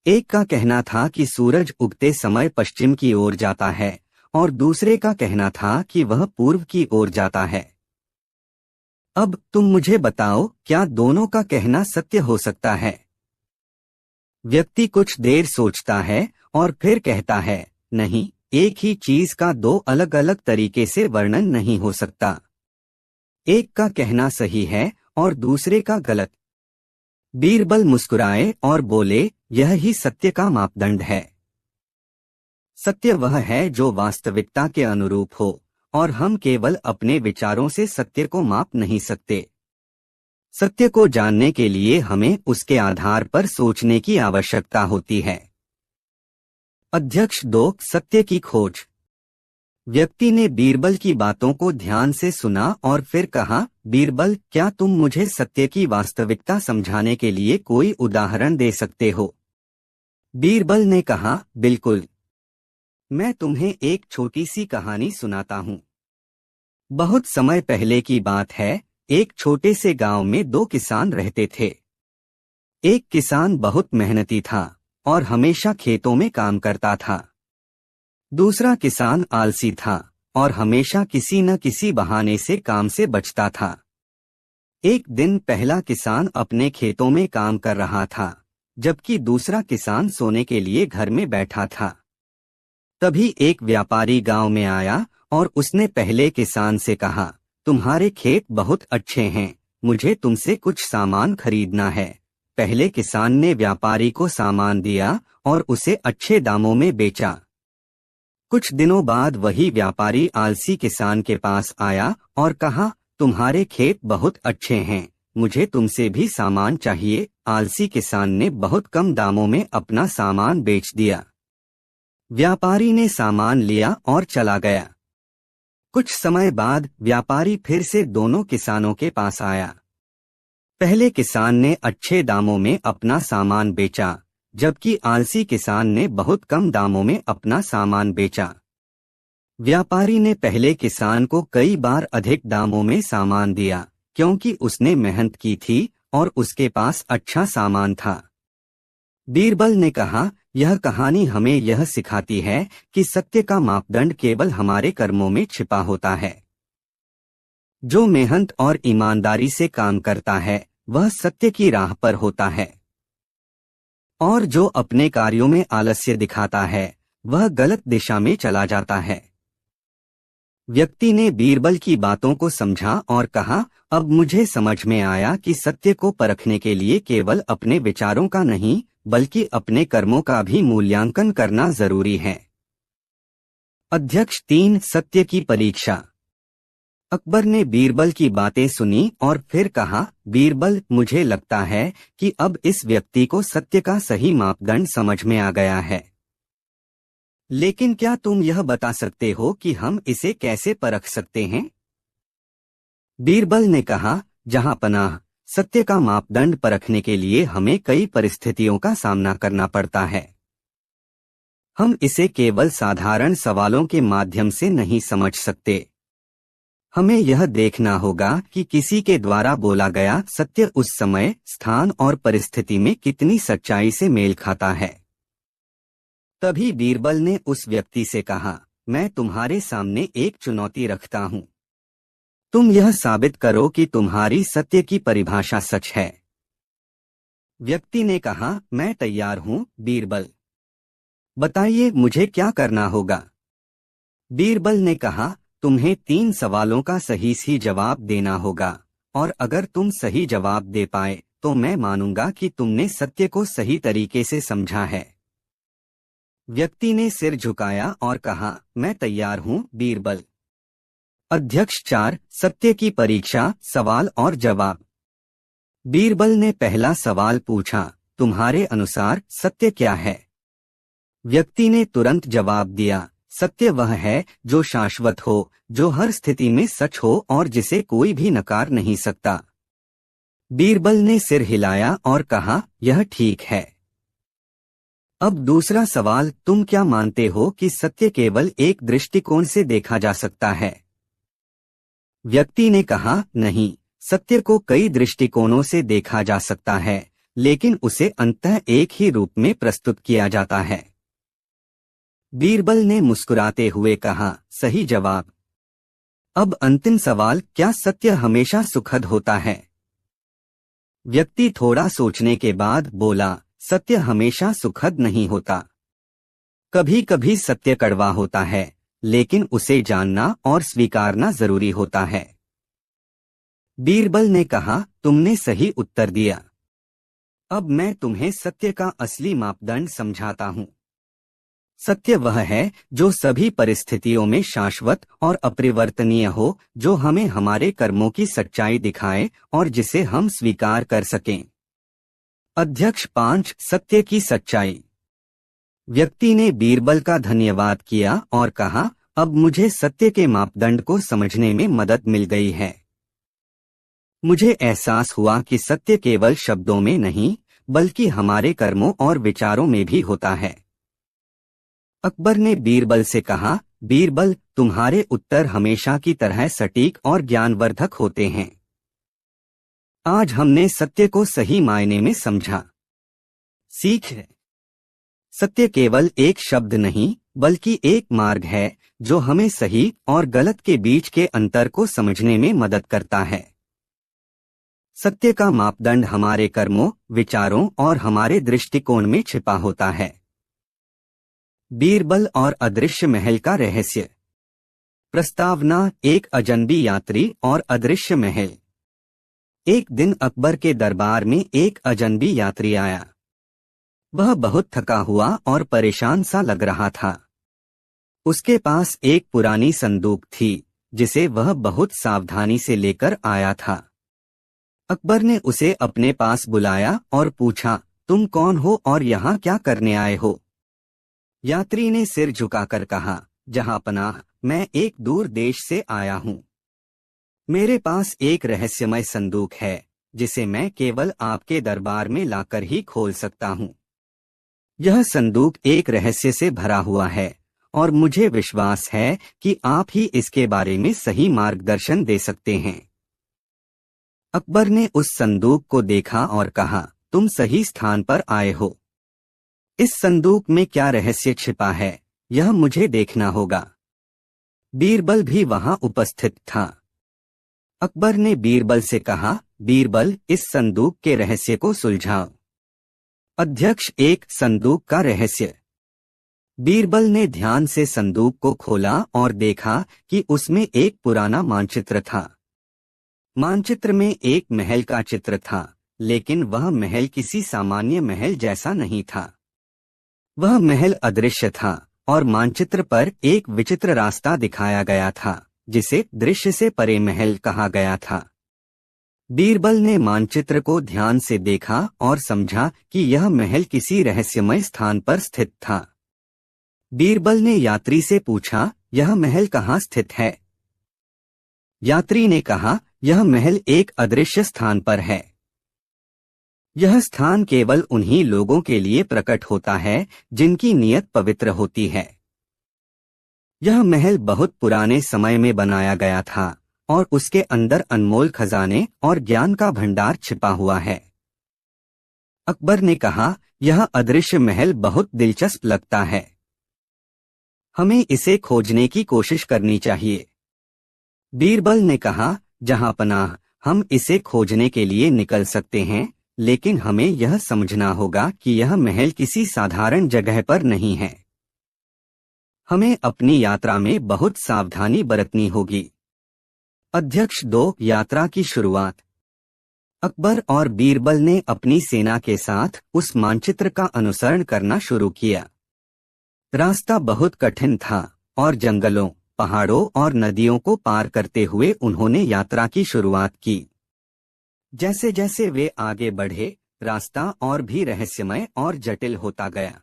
Speaker 1: एक का कहना था कि सूरज उगते समय पश्चिम की ओर जाता है और दूसरे का कहना था कि वह पूर्व की ओर जाता है। अब तुम मुझे बताओ, क्या दोनों का कहना सत्य हो सकता है? व्यक्ति कुछ देर सोचता है और फिर कहता है, नहीं, एक ही चीज का 2 अलग अलग तरीके से वर्णन नहीं हो सकता। एक का कहना सही है और दूसरे का गलत। बीरबल मुस्कुराए और बोले, यह ही सत्य का मापदंड है। सत्य वह है जो वास्तविकता के अनुरूप हो, और हम केवल अपने विचारों से सत्य को माप नहीं सकते। सत्य को जानने के लिए हमें उसके आधार पर सोचने की आवश्यकता होती है। अध्यक्ष 2, सत्य की खोज। व्यक्ति ने बीरबल की बातों को ध्यान से सुना और फिर कहा, बीरबल, क्या तुम मुझे सत्य की वास्तविकता समझाने के लिए कोई उदाहरण दे सकते हो? बीरबल ने कहा, बिल्कुल। मैं तुम्हें एक छोटी सी कहानी सुनाता हूँ। बहुत समय पहले की बात है, एक छोटे से गांव में 2 किसान रहते थे। एक किसान बहुत मेहनती था और हमेशा खेतों में काम करता था। दूसरा किसान आलसी था और हमेशा किसी न किसी बहाने से काम से बचता था। एक दिन पहला किसान अपने खेतों में काम कर रहा था, जबकि दूसरा किसान सोने के लिए घर में बैठा था। तभी एक व्यापारी गांव में आया और उसने पहले किसान से कहा, तुम्हारे खेत बहुत अच्छे हैं, मुझे तुमसे कुछ सामान खरीदना है। पहले किसान ने व्यापारी को सामान दिया और उसे अच्छे दामों में बेचा। कुछ दिनों बाद वही व्यापारी आलसी किसान के पास आया और कहा, तुम्हारे खेत बहुत अच्छे हैं, मुझे तुमसे भी सामान चाहिए। आलसी किसान ने बहुत कम दामों में अपना सामान बेच दिया। व्यापारी ने सामान लिया और चला गया। कुछ समय बाद व्यापारी फिर से दोनों किसानों के पास आया। पहले किसान ने अच्छे दामों में अपना सामान बेचा, जबकि आलसी किसान ने बहुत कम दामों में अपना सामान बेचा। व्यापारी ने पहले किसान को कई बार अधिक दामों में सामान दिया, क्योंकि उसने मेहनत की थी और उसके पास अच्छा सामान था। बीरबल ने कहा, यह कहानी हमें यह सिखाती है कि सत्य का मापदंड केवल हमारे कर्मों में छिपा होता है। जो मेहनत और ईमानदारी से काम करता है वह सत्य की राह पर होता है, और जो अपने कार्यों में आलस्य दिखाता है वह गलत दिशा में चला जाता है। व्यक्ति ने बीरबल की बातों को समझा और कहा, अब मुझे समझ में आया कि सत्य को परखने के लिए केवल अपने विचारों का नहीं बल्कि अपने कर्मों का भी मूल्यांकन करना जरूरी है। अध्यक्ष 3 सत्य की परीक्षा। अकबर ने बीरबल की बातें सुनी और फिर कहा, बीरबल, मुझे लगता है कि अब इस व्यक्ति को सत्य का सही मापदंड समझ में आ गया है, लेकिन क्या तुम यह बता सकते हो कि हम इसे कैसे परख सकते हैं? बीरबल ने कहा, जहां पनाह, सत्य का मापदंड परखने के लिए हमें कई परिस्थितियों का सामना करना पड़ता है। हम इसे केवल साधारण सवालों के माध्यम से नहीं समझ सकते। हमें यह देखना होगा कि किसी के द्वारा बोला गया सत्य उस समय, स्थान और परिस्थिति में कितनी सच्चाई से मेल खाता है। तभी बीरबल ने उस व्यक्ति से कहा, मैं तुम्हारे सामने एक चुनौती रखता हूं। तुम यह साबित करो कि तुम्हारी सत्य की परिभाषा सच है। व्यक्ति ने कहा, मैं तैयार हूं बीरबल, बताइए मुझे क्या करना होगा। बीरबल ने कहा, तुम्हें 3 सवालों का सही जवाब देना होगा, और अगर तुम सही जवाब दे पाए तो मैं मानूंगा कि तुमने सत्य को सही तरीके से समझा है। व्यक्ति ने सिर झुकाया और कहा, मैं तैयार हूं बीरबल। अध्यक्ष 4 सत्य की परीक्षा, सवाल और जवाब। बीरबल ने पहला सवाल पूछा, तुम्हारे अनुसार सत्य क्या है? व्यक्ति ने तुरंत जवाब दिया, सत्य वह है जो शाश्वत हो, जो हर स्थिति में सच हो और जिसे कोई भी नकार नहीं सकता। बीरबल ने सिर हिलाया और कहा, यह ठीक है। अब दूसरा सवाल, तुम क्या मानते हो कि सत्य केवल एक दृष्टिकोण से देखा जा सकता है? व्यक्ति ने कहा, नहीं, सत्य को कई दृष्टिकोणों से देखा जा सकता है, लेकिन उसे अंततः एक ही रूप में प्रस्तुत किया जाता है। बीरबल ने मुस्कुराते हुए कहा, सही जवाब। अब अंतिम सवाल, क्या सत्य हमेशा सुखद होता है? व्यक्ति थोड़ा सोचने के बाद बोला, सत्य हमेशा सुखद नहीं होता। कभी कभी सत्य कड़वा होता है, लेकिन उसे जानना और स्वीकारना जरूरी होता है। बीरबल ने कहा, तुमने सही उत्तर दिया। अब मैं तुम्हें सत्य का असली मापदंड समझाता हूँ। सत्य वह है जो सभी परिस्थितियों में शाश्वत और अपरिवर्तनीय हो, जो हमें हमारे कर्मों की सच्चाई दिखाए और जिसे हम स्वीकार कर सकें। अध्यक्ष 5 सत्य की सच्चाई। व्यक्ति ने बीरबल का धन्यवाद किया और कहा, अब मुझे सत्य के मापदंड को समझने में मदद मिल गई है। मुझे एहसास हुआ कि सत्य केवल शब्दों में नहीं बल्कि हमारे कर्मों और विचारों में भी होता है। अकबर ने बीरबल से कहा, बीरबल, तुम्हारे उत्तर हमेशा की तरह सटीक और ज्ञानवर्धक होते हैं। आज हमने सत्य को सही मायने में समझा। सीख है, सत्य केवल एक शब्द नहीं बल्कि एक मार्ग है जो हमें सही और गलत के बीच के अंतर को समझने में मदद करता है। सत्य का मापदंड हमारे कर्मों, विचारों और हमारे दृष्टिकोण में छिपा होता है। बीरबल और अदृश्य महल का रहस्य। प्रस्तावना, एक अजनबी यात्री और अदृश्य महल। एक दिन अकबर के दरबार में एक अजनबी यात्री आया। वह बहुत थका हुआ और परेशान सा लग रहा था। उसके पास एक पुरानी संदूक थी जिसे वह बहुत सावधानी से लेकर आया था। अकबर ने उसे अपने पास बुलाया और पूछा, तुम कौन हो और यहाँ क्या करने आए हो? यात्री ने सिर झुकाकर कहा, जहां पनाह, मैं एक दूर देश से आया हूँ। मेरे पास एक रहस्यमय संदूक है जिसे मैं केवल आपके दरबार में लाकर ही खोल सकता हूँ। यह संदूक एक रहस्य से भरा हुआ है और मुझे विश्वास है कि आप ही इसके बारे में सही मार्गदर्शन दे सकते हैं। अकबर ने उस संदूक को देखा और कहा, तुम सही स्थान पर आए हो। इस संदूक में क्या रहस्य छिपा है, यह मुझे देखना होगा। बीरबल भी वहां उपस्थित था। अकबर ने बीरबल से कहा, बीरबल, इस संदूक के रहस्य को सुलझाओ। अध्यक्ष, एक संदूक का रहस्य। बीरबल ने ध्यान से संदूक को खोला और देखा कि उसमें एक पुराना मानचित्र था। मानचित्र में एक महल का चित्र था, लेकिन वह महल किसी सामान्य महल जैसा नहीं था। वह महल अदृश्य था और मानचित्र पर एक विचित्र रास्ता दिखाया गया था, जिसे दृश्य से परे महल कहा गया था। बीरबल ने मानचित्र को ध्यान से देखा और समझा कि यह महल किसी रहस्यमय स्थान पर स्थित था। बीरबल ने यात्री से पूछा, यह महल कहाँ स्थित है? यात्री ने कहा, यह महल एक अदृश्य स्थान पर है। यह स्थान केवल उन्हीं लोगों के लिए प्रकट होता है जिनकी नीयत पवित्र होती है। यह महल बहुत पुराने समय में बनाया गया था और उसके अंदर अनमोल खजाने और ज्ञान का भंडार छिपा हुआ है। अकबर ने कहा, यह अदृश्य महल बहुत दिलचस्प लगता है। हमें इसे खोजने की कोशिश करनी चाहिए। बीरबल ने कहा, जहां पनाह, हम इसे खोजने के लिए निकल सकते हैं, लेकिन हमें यह समझना होगा कि यह महल किसी साधारण जगह पर नहीं है। हमें अपनी यात्रा में बहुत सावधानी बरतनी होगी। अध्यक्ष 2, यात्रा की शुरुआत। अकबर और बीरबल ने अपनी सेना के साथ उस मानचित्र का अनुसरण करना शुरू किया। रास्ता बहुत कठिन था और जंगलों, पहाड़ों और नदियों को पार करते हुए उन्होंने यात्रा की शुरुआत की। जैसे जैसे वे आगे बढ़े, रास्ता और भी रहस्यमय और जटिल होता गया।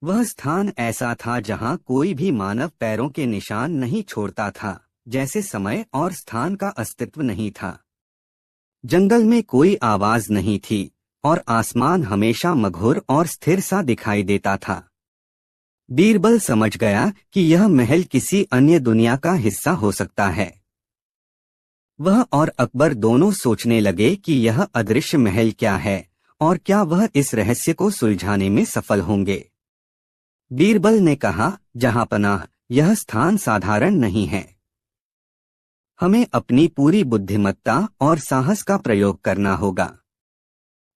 Speaker 1: वह स्थान ऐसा था जहां कोई भी मानव पैरों के निशान नहीं छोड़ता था, जैसे समय और स्थान का अस्तित्व नहीं था। जंगल में कोई आवाज नहीं थी और आसमान हमेशा मघुर और स्थिर सा दिखाई देता था। बीरबल समझ गया कि यह महल किसी अन्य दुनिया का हिस्सा हो सकता है। वह और अकबर दोनों सोचने लगे कि यह अदृश्य महल क्या है और क्या वह इस रहस्य को सुलझाने में सफल होंगे। बीरबल ने कहा, जहां पनाह, यह स्थान साधारण नहीं है। हमें अपनी पूरी बुद्धिमत्ता और साहस का प्रयोग करना होगा।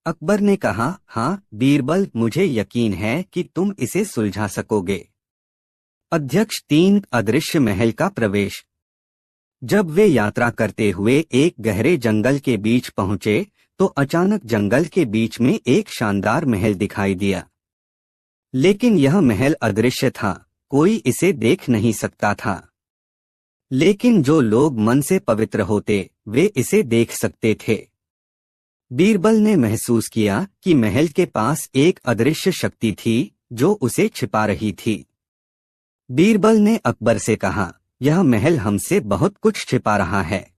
Speaker 1: अकबर ने कहा, हाँ बीरबल, मुझे यकीन है कि तुम इसे सुलझा सकोगे। अध्यक्ष 3, अदृश्य महल का प्रवेश। जब वे यात्रा करते हुए एक गहरे जंगल के बीच पहुंचे, तो अचानक जंगल के बीच में एक शानदार महल दिखाई दिया। लेकिन यह महल अदृश्य था, कोई इसे देख नहीं सकता था। लेकिन जो लोग मन से पवित्र होते, वे इसे देख सकते थे। बीरबल ने महसूस किया कि महल के पास एक अदृश्य शक्ति थी जो उसे छिपा रही थी। बीरबल ने अकबर से कहा, यह महल हमसे बहुत कुछ छिपा रहा है।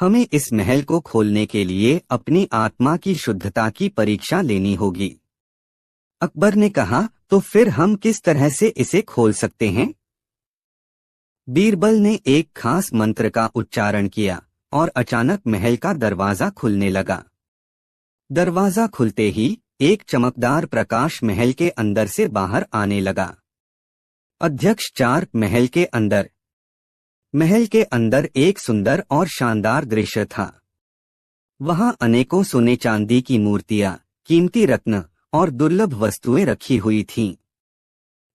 Speaker 1: हमें इस महल को खोलने के लिए अपनी आत्मा की शुद्धता की परीक्षा लेनी होगी। अकबर ने कहा, तो फिर हम किस तरह से इसे खोल सकते हैं? बीरबल ने एक खास मंत्र का उच्चारण किया और अचानक महल का दरवाजा खुलने लगा। दरवाजा खुलते ही एक चमकदार प्रकाश महल के अंदर से बाहर आने लगा। अध्यक्ष 4, महल के अंदर। महल के अंदर एक सुंदर और शानदार दृश्य था। वहां अनेकों सोने चांदी की मूर्तियां, कीमती रत्न और दुर्लभ वस्तुएं रखी हुई थीं।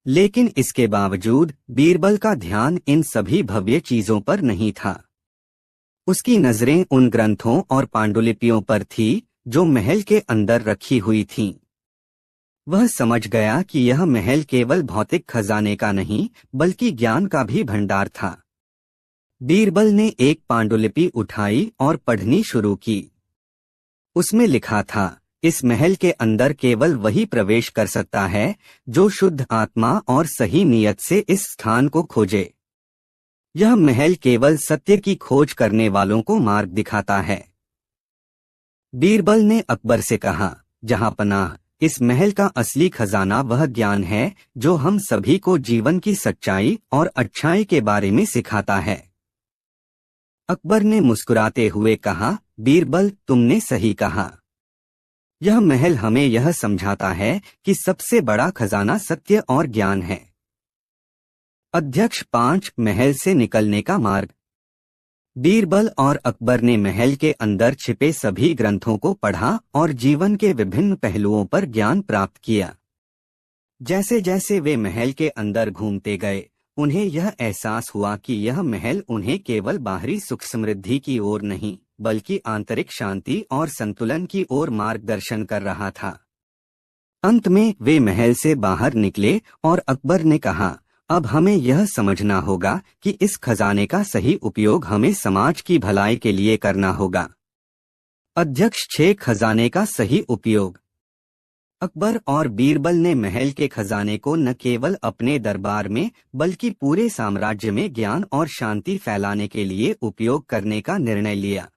Speaker 1: लेकिन इसके बावजूद बीरबल का ध्यान इन सभी भव्य चीजों पर नहीं था। उसकी नजरें उन ग्रंथों और पांडुलिपियों पर थी जो महल के अंदर रखी हुई थीं। वह समझ गया कि यह महल केवल भौतिक खजाने का नहीं, बल्कि ज्ञान का भी भंडार था। बीरबल ने एक पांडुलिपि उठाई और पढ़नी शुरू की। उसमें लिखा था, इस महल के अंदर केवल वही प्रवेश कर सकता है जो शुद्ध आत्मा और सही नियत से इस स्थान को खोजे। यह महल केवल सत्य की खोज करने वालों को मार्ग दिखाता है। बीरबल ने अकबर से कहा, जहां पनाह, इस महल का असली खजाना वह ज्ञान है जो हम सभी को जीवन की सच्चाई और अच्छाई के बारे में सिखाता है। अकबर ने मुस्कुराते हुए कहा, बीरबल, तुमने सही कहा। यह महल हमें यह समझाता है कि सबसे बड़ा खजाना सत्य और ज्ञान है। अध्यक्ष 5, महल से निकलने का मार्ग। बीरबल और अकबर ने महल के अंदर छिपे सभी ग्रंथों को पढ़ा और जीवन के विभिन्न पहलुओं पर ज्ञान प्राप्त किया। जैसे जैसे वे महल के अंदर घूमते गए, उन्हें यह एहसास हुआ कि यह महल उन्हें केवल बाहरी सुख समृद्धि की ओर नहीं, बल्कि आंतरिक शांति और संतुलन की ओर मार्गदर्शन कर रहा था। अंत में वे महल से बाहर निकले और अकबर ने कहा, अब हमें यह समझना होगा कि इस खजाने का सही उपयोग हमें समाज की भलाई के लिए करना होगा। अध्यक्ष 6 खजाने का सही उपयोग। अकबर और बीरबल ने महल के खजाने को न केवल अपने दरबार में बल्कि पूरे साम्राज्य में ज्ञान और शांति फैलाने के लिए उपयोग करने का निर्णय लिया।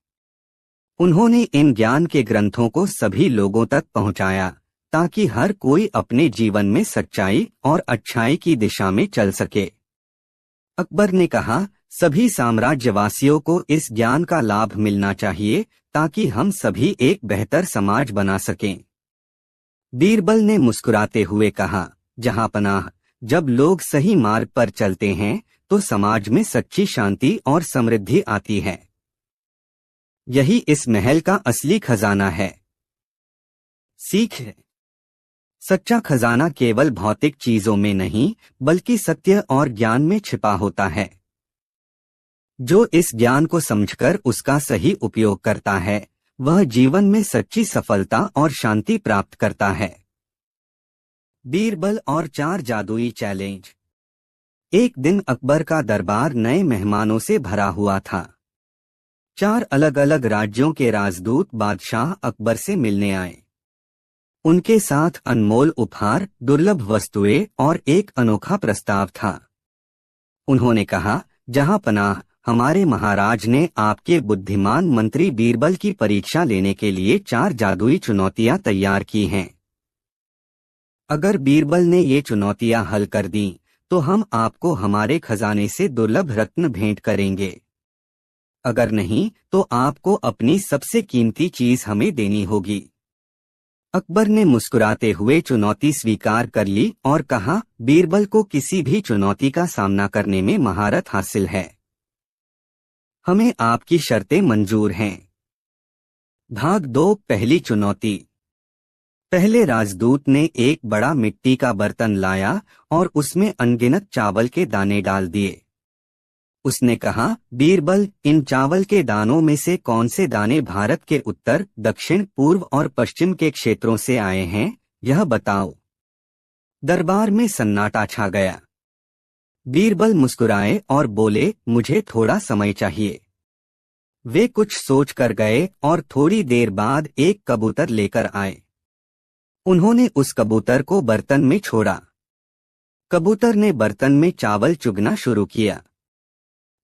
Speaker 1: उन्होंने इन ज्ञान के ग्रंथों को सभी लोगों तक पहुंचाया ताकि हर कोई अपने जीवन में सच्चाई और अच्छाई की दिशा में चल सके। अकबर ने कहा, सभी साम्राज्यवासियों को इस ज्ञान का लाभ मिलना चाहिए ताकि हम सभी एक बेहतर समाज बना सकें। बीरबल ने मुस्कुराते हुए कहा, जहांपनाह, जब लोग सही मार्ग पर चलते हैं तो समाज में सच्ची शांति और समृद्धि आती है। यही इस महल का असली खजाना है। सीख है, सच्चा खजाना केवल भौतिक चीजों में नहीं बल्कि सत्य और ज्ञान में छिपा होता है। जो इस ज्ञान को समझकर उसका सही उपयोग करता है, वह जीवन में सच्ची सफलता और शांति प्राप्त करता है। बीरबल और 4 जादुई चैलेंज। एक दिन अकबर का दरबार नए मेहमानों से भरा हुआ था। 4 अलग अलग राज्यों के राजदूत बादशाह अकबर से मिलने आए। उनके साथ अनमोल उपहार, दुर्लभ वस्तुएं और एक अनोखा प्रस्ताव था। उन्होंने कहा, जहांपनाह, हमारे महाराज ने आपके बुद्धिमान मंत्री बीरबल की परीक्षा लेने के लिए 4 जादुई चुनौतियां तैयार की हैं। अगर बीरबल ने ये चुनौतियां हल कर दी तो हम आपको हमारे खजाने से दुर्लभ रत्न भेंट करेंगे। अगर नहीं तो आपको अपनी सबसे कीमती चीज हमें देनी होगी। अकबर ने मुस्कुराते हुए चुनौती स्वीकार कर ली और कहा, बीरबल को किसी भी चुनौती का सामना करने में महारत हासिल है। हमें आपकी शर्तें मंजूर हैं। भाग 2, पहली चुनौती। पहले राजदूत ने एक बड़ा मिट्टी का बर्तन लाया और उसमें अनगिनत चावल के दाने डाल दिए। उसने कहा, बीरबल, इन चावल के दानों में से कौन से दाने भारत के उत्तर, दक्षिण, पूर्व और पश्चिम के क्षेत्रों से आए हैं, यह बताओ। दरबार में सन्नाटा छा गया। बीरबल मुस्कुराए और बोले, मुझे थोड़ा समय चाहिए। वे कुछ सोच कर गए और थोड़ी देर बाद एक कबूतर लेकर आए। उन्होंने उस कबूतर को बर्तन में छोड़ा। कबूतर ने बर्तन में चावल चुगना शुरू किया।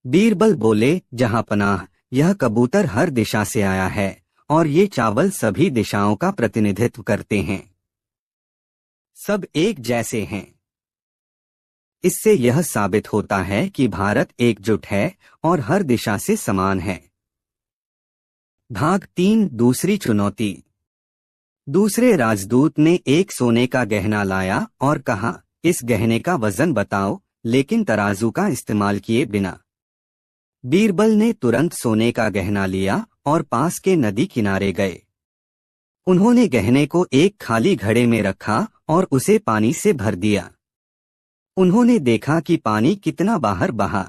Speaker 1: बीरबल बोले, जहांपनाह, यह कबूतर हर दिशा से आया है और ये चावल सभी दिशाओं का प्रतिनिधित्व करते हैं। सब एक जैसे हैं। इससे यह साबित होता है कि भारत एकजुट है और हर दिशा से समान है। भाग 3, दूसरी चुनौती। दूसरे राजदूत ने एक सोने का गहना लाया और कहा, इस गहने का वजन बताओ, लेकिन तराजू का इस्तेमाल किए बिना। बीरबल ने तुरंत सोने का गहना लिया और पास के नदी किनारे गए। उन्होंने गहने को एक खाली घड़े में रखा और उसे पानी से भर दिया। उन्होंने देखा कि पानी कितना बाहर बहा।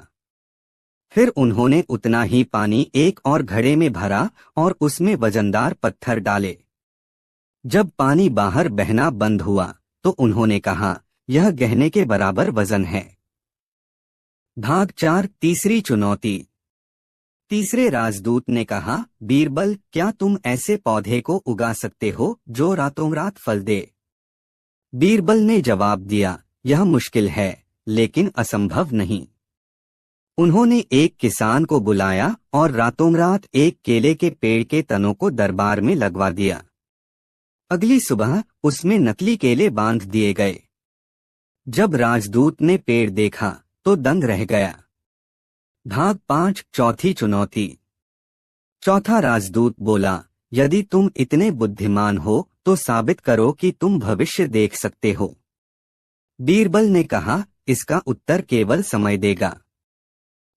Speaker 1: फिर उन्होंने उतना ही पानी एक और घड़े में भरा और उसमें वजनदार पत्थर डाले। जब पानी बाहर बहना बंद हुआ तो उन्होंने कहा, यह गहने के बराबर वजन है। भाग 4, तीसरी चुनौती। तीसरे राजदूत ने कहा, बीरबल, क्या तुम ऐसे पौधे को उगा सकते हो जो रातों रात फल दे? बीरबल ने जवाब दिया, यह मुश्किल है लेकिन असंभव नहीं। उन्होंने एक किसान को बुलाया और रातों रात एक केले के पेड़ के तनों को दरबार में लगवा दिया। अगली सुबह उसमें नकली केले बांध दिए गए। जब राजदूत ने पेड़ देखा तो दंग रह गया। भाग 5, चौथी चुनौती। चौथा राजदूत बोला, यदि तुम इतने बुद्धिमान हो तो साबित करो कि तुम भविष्य देख सकते हो। बीरबल ने कहा, इसका उत्तर केवल समय देगा।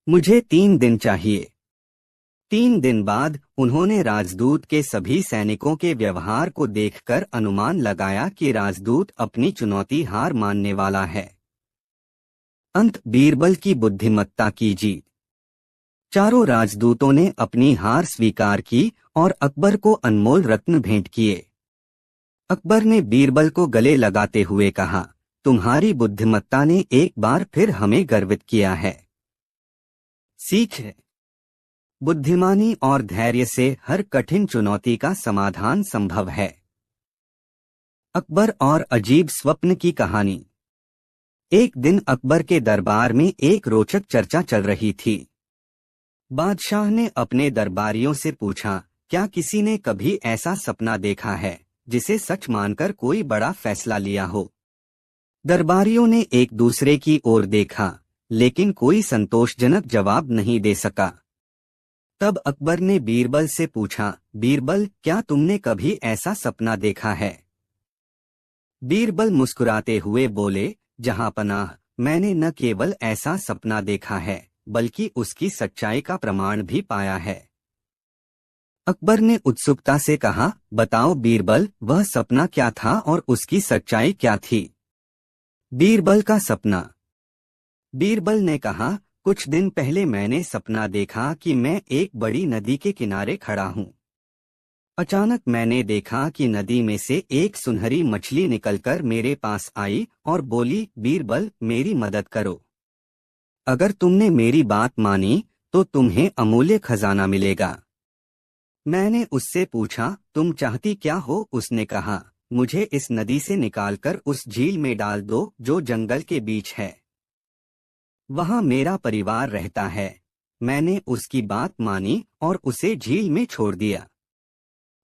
Speaker 1: मुझे 3 दिन चाहिए। 3 दिन बाद उन्होंने राजदूत के सभी सैनिकों के व्यवहार को देखकर अनुमान लगाया कि राजदूत अपनी चुनौती हार मानने वाला है। अंत बीरबल की बुद्धिमत्ता की जीत। चारों राजदूतों ने अपनी हार स्वीकार की और अकबर को अनमोल रत्न भेंट किए। अकबर ने बीरबल को गले लगाते हुए कहा, तुम्हारी बुद्धिमत्ता ने एक बार फिर हमें गर्वित किया है। सीख है, बुद्धिमानी और धैर्य से हर कठिन चुनौती का समाधान संभव है। अकबर और अजीब स्वप्न की कहानी। एक दिन अकबर के दरबार में एक रोचक चर्चा चल रही थी। बादशाह ने अपने दरबारियों से पूछा, क्या किसी ने कभी ऐसा सपना देखा है जिसे सच मानकर कोई बड़ा फैसला लिया हो? दरबारियों ने एक दूसरे की ओर देखा, लेकिन कोई संतोषजनक जवाब नहीं दे सका। तब अकबर ने बीरबल से पूछा, बीरबल, क्या तुमने कभी ऐसा सपना देखा है? बीरबल मुस्कुराते हुए बोले, जहांपनाह, मैंने न केवल ऐसा सपना देखा है बल्कि उसकी सच्चाई का प्रमाण भी पाया है। अकबर ने उत्सुकता से कहा, बताओ बीरबल, वह सपना क्या था और उसकी सच्चाई क्या थी? बीरबल का सपना। बीरबल ने कहा, कुछ दिन पहले मैंने सपना देखा कि मैं एक बड़ी नदी के किनारे खड़ा हूँ। अचानक मैंने देखा कि नदी में से एक सुनहरी मछली निकलकर मेरे पास आई और बोली, बीरबल, मेरी मदद करो। अगर तुमने मेरी बात मानी तो तुम्हें अमूल्य खजाना मिलेगा। मैंने उससे पूछा, तुम चाहती क्या हो? उसने कहा, मुझे इस नदी से निकालकर उस झील में डाल दो जो जंगल के बीच है। वहां मेरा परिवार रहता है। मैंने उसकी बात मानी और उसे झील में छोड़ दिया।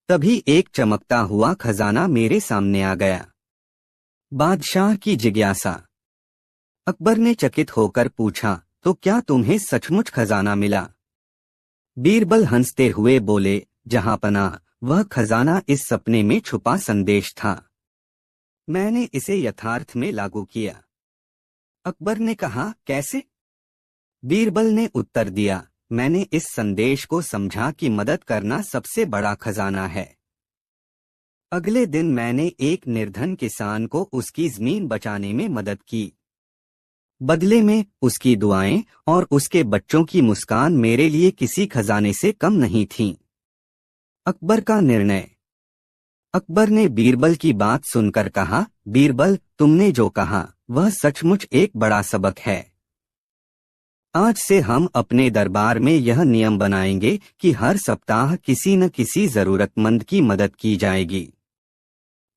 Speaker 1: तभी एक चमकता हुआ खजाना मेरे सामने आ गया। बादशाह की जिज्ञासा। अकबर ने चकित होकर पूछा, तो क्या तुम्हें सचमुच खजाना मिला? बीरबल हंसते हुए बोले, जहांपनाह, वह खजाना इस सपने में छुपा संदेश था। मैंने इसे यथार्थ में लागू किया। अकबर ने कहा, कैसे? बीरबल ने उत्तर दिया, मैंने इस संदेश को समझा कि मदद करना सबसे बड़ा खजाना है। अगले दिन मैंने एक निर्धन किसान को उसकी जमीन बचाने में मदद की। बदले में उसकी दुआएं और उसके बच्चों की मुस्कान मेरे लिए किसी खजाने से कम नहीं थीं। अकबर का निर्णय। अकबर ने बीरबल की बात सुनकर कहा, बीरबल, तुमने जो कहा वह सचमुच एक बड़ा सबक है। आज से हम अपने दरबार में यह नियम बनाएंगे कि हर सप्ताह किसी न किसी जरूरतमंद की मदद की जाएगी।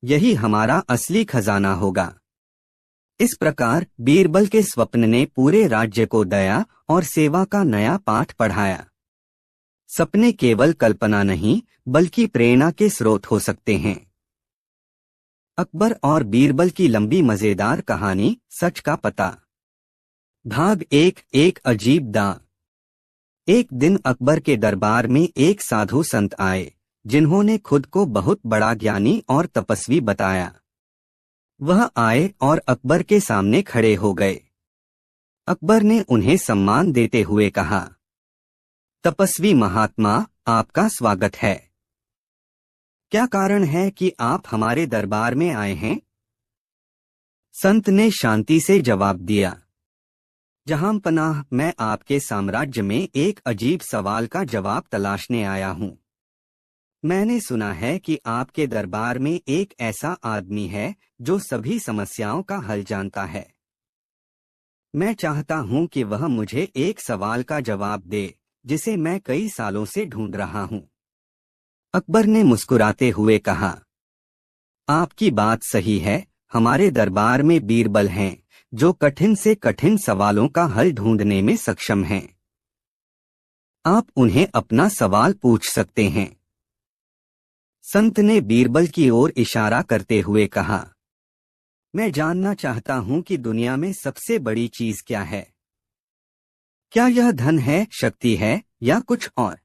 Speaker 1: यही हमारा असली खजाना होगा। इस प्रकार बीरबल के स्वप्न ने पूरे राज्य को दया और सेवा का नया पाठ पढ़ाया। सपने केवल कल्पना नहीं बल्कि प्रेरणा के स्रोत हो सकते हैं। अकबर और बीरबल की लंबी मजेदार कहानी, सच का पता। भाग 1। एक अजीब दांव। एक दिन अकबर के दरबार में एक साधु संत आए जिन्होंने खुद को बहुत बड़ा ज्ञानी और तपस्वी बताया। वह आए और अकबर के सामने खड़े हो गए। अकबर ने उन्हें सम्मान देते हुए कहा, तपस्वी महात्मा, आपका स्वागत है। क्या कारण है कि आप हमारे दरबार में आए हैं? संत ने शांति से जवाब दिया, जहांपनाह, मैं आपके साम्राज्य में एक अजीब सवाल का जवाब तलाशने आया हूँ। मैंने सुना है कि आपके दरबार में एक ऐसा आदमी है जो सभी समस्याओं का हल जानता है। मैं चाहता हूँ कि वह मुझे एक सवाल का जवाब दे जिसे मैं कई सालों से ढूंढ रहा हूँ। अकबर ने मुस्कुराते हुए कहा, आपकी बात सही है। हमारे दरबार में बीरबल हैं जो कठिन से कठिन सवालों का हल ढूंढने में सक्षम हैं। आप उन्हें अपना सवाल पूछ सकते हैं। संत ने बीरबल की ओर इशारा करते हुए कहा, मैं जानना चाहता हूं कि दुनिया में सबसे बड़ी चीज क्या है। क्या यह धन है, शक्ति है या कुछ और?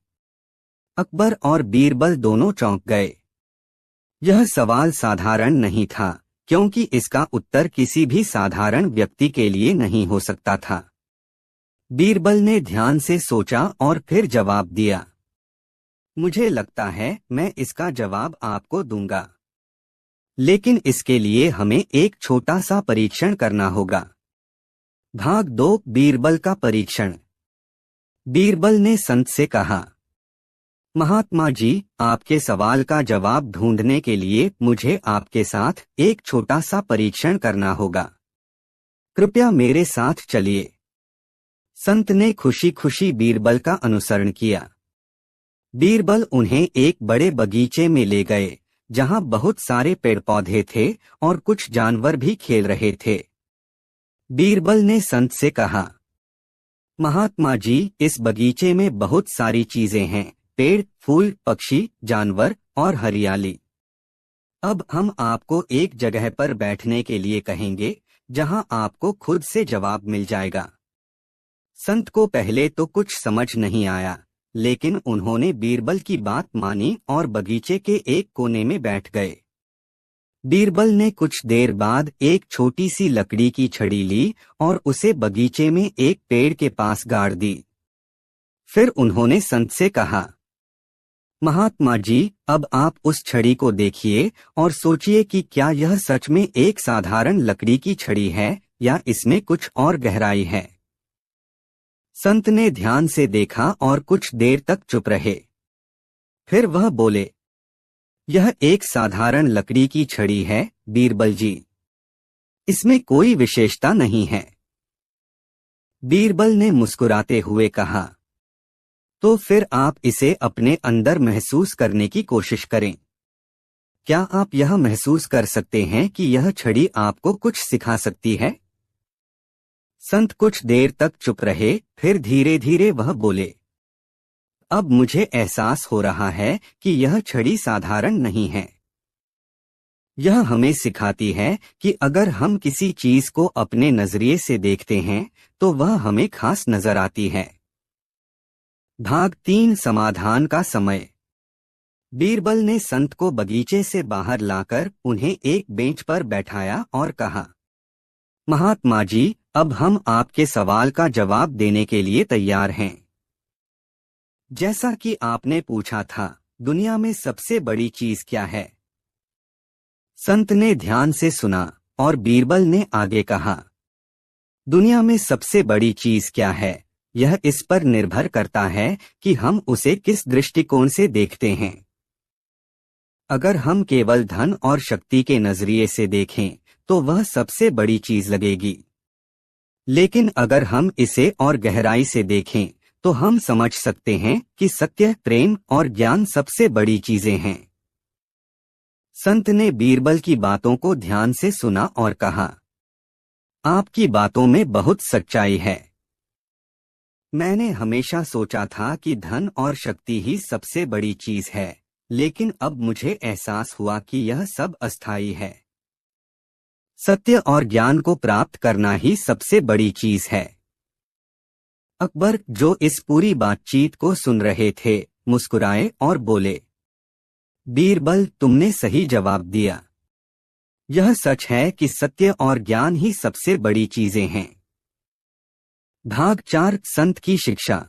Speaker 1: अकबर और बीरबल दोनों चौंक गए। यह सवाल साधारण नहीं था क्योंकि इसका उत्तर किसी भी साधारण व्यक्ति के लिए नहीं हो सकता था। बीरबल ने ध्यान से सोचा और फिर जवाब दिया, मुझे लगता है मैं इसका जवाब आपको दूंगा, लेकिन इसके लिए हमें एक छोटा सा परीक्षण करना होगा। भाग 2, बीरबल का परीक्षण। बीरबल ने संत से कहा, महात्मा जी, आपके सवाल का जवाब ढूंढने के लिए मुझे आपके साथ एक छोटा सा परीक्षण करना होगा। कृपया मेरे साथ चलिए। संत ने खुशी खुशी बीरबल का अनुसरण किया। बीरबल उन्हें एक बड़े बगीचे में ले गए, जहां बहुत सारे पेड़ पौधे थे और कुछ जानवर भी खेल रहे थे। बीरबल ने संत से कहा, महात्मा जी, इस बगीचे में बहुत सारी चीजें हैं, पेड़, फूल, पक्षी, जानवर और हरियाली। अब हम आपको एक जगह पर बैठने के लिए कहेंगे, जहां आपको खुद से जवाब मिल जाएगा। संत को पहले तो कुछ समझ नहीं आया, लेकिन उन्होंने बीरबल की बात मानी और बगीचे के एक कोने में बैठ गए। बीरबल ने कुछ देर बाद एक छोटी सी लकड़ी की छड़ी ली और उसे बगीचे में एक पेड़ के पास गाड़ दी। फिर उन्होंने संत से कहा, महात्मा जी, अब आप उस छड़ी को देखिए और सोचिए कि क्या यह सच में एक साधारण लकड़ी की छड़ी है या इसमें कुछ और गहराई है। संत ने ध्यान से देखा और कुछ देर तक चुप रहे। फिर वह बोले, यह एक साधारण लकड़ी की छड़ी है बीरबल जी, इसमें कोई विशेषता नहीं है। बीरबल ने मुस्कुराते हुए कहा, तो फिर आप इसे अपने अंदर महसूस करने की कोशिश करें। क्या आप यह महसूस कर सकते हैं कि यह छड़ी आपको कुछ सिखा सकती है? संत कुछ देर तक चुप रहे, फिर धीरे धीरे वह बोले, अब मुझे एहसास हो रहा है कि यह छड़ी साधारण नहीं है। यह हमें सिखाती है कि अगर हम किसी चीज को अपने नजरिए से देखते हैं तो वह हमें खास नजर आती है। भाग 3, समाधान का समय। बीरबल ने संत को बगीचे से बाहर लाकर उन्हें एक बेंच पर बैठाया और कहा, महात्मा जी, अब हम आपके सवाल का जवाब देने के लिए तैयार हैं। जैसा कि आपने पूछा था, दुनिया में सबसे बड़ी चीज क्या है? संत ने ध्यान से सुना और बीरबल ने आगे कहा, दुनिया में सबसे बड़ी चीज क्या है, यह इस पर निर्भर करता है कि हम उसे किस दृष्टिकोण से देखते हैं। अगर हम केवल धन और शक्ति के नजरिए से देखें तो वह सबसे बड़ी चीज लगेगी, लेकिन अगर हम इसे और गहराई से देखें तो हम समझ सकते हैं कि सत्य, प्रेम और ज्ञान सबसे बड़ी चीजें हैं। संत ने बीरबल की बातों को ध्यान से सुना और कहा, आपकी बातों में बहुत सच्चाई है। मैंने हमेशा सोचा था कि धन और शक्ति ही सबसे बड़ी चीज है, लेकिन अब मुझे एहसास हुआ कि यह सब अस्थायी है। सत्य और ज्ञान को प्राप्त करना ही सबसे बड़ी चीज है। अकबर, जो इस पूरी बातचीत को सुन रहे थे, मुस्कुराए और बोले, बीरबल, तुमने सही जवाब दिया। यह सच है कि सत्य और ज्ञान ही सबसे बड़ी चीजें हैं। भाग 4, संत की शिक्षा।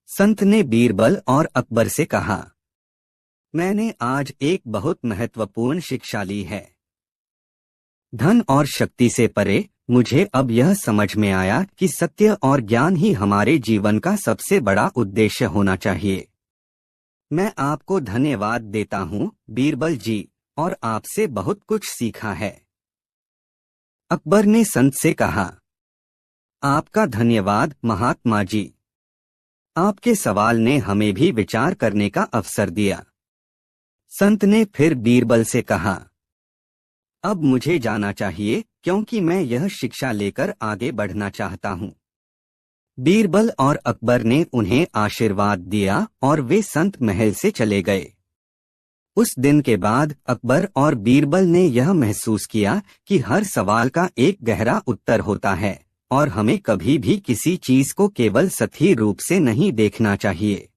Speaker 1: संत ने बीरबल और अकबर से कहा, मैंने आज एक बहुत महत्वपूर्ण शिक्षा ली है। धन और शक्ति से परे मुझे अब यह समझ में आया कि सत्य और ज्ञान ही हमारे जीवन का सबसे बड़ा उद्देश्य होना चाहिए। मैं आपको धन्यवाद देता हूँ बीरबल जी, और आपसे बहुत कुछ सीखा है। अकबर ने संत से कहा, आपका धन्यवाद महात्मा जी। आपके सवाल ने हमें भी विचार करने का अवसर दिया। संत ने फिर बीरबल से कहा, अब मुझे जाना चाहिए क्योंकि मैं यह शिक्षा लेकर आगे बढ़ना चाहता हूँ। बीरबल और अकबर ने उन्हें आशीर्वाद दिया और वे संत महल से चले गए। उस दिन के बाद अकबर और बीरबल ने यह महसूस किया कि हर सवाल का एक गहरा उत्तर होता है और हमें कभी भी किसी चीज को केवल सतही रूप से नहीं देखना चाहिए।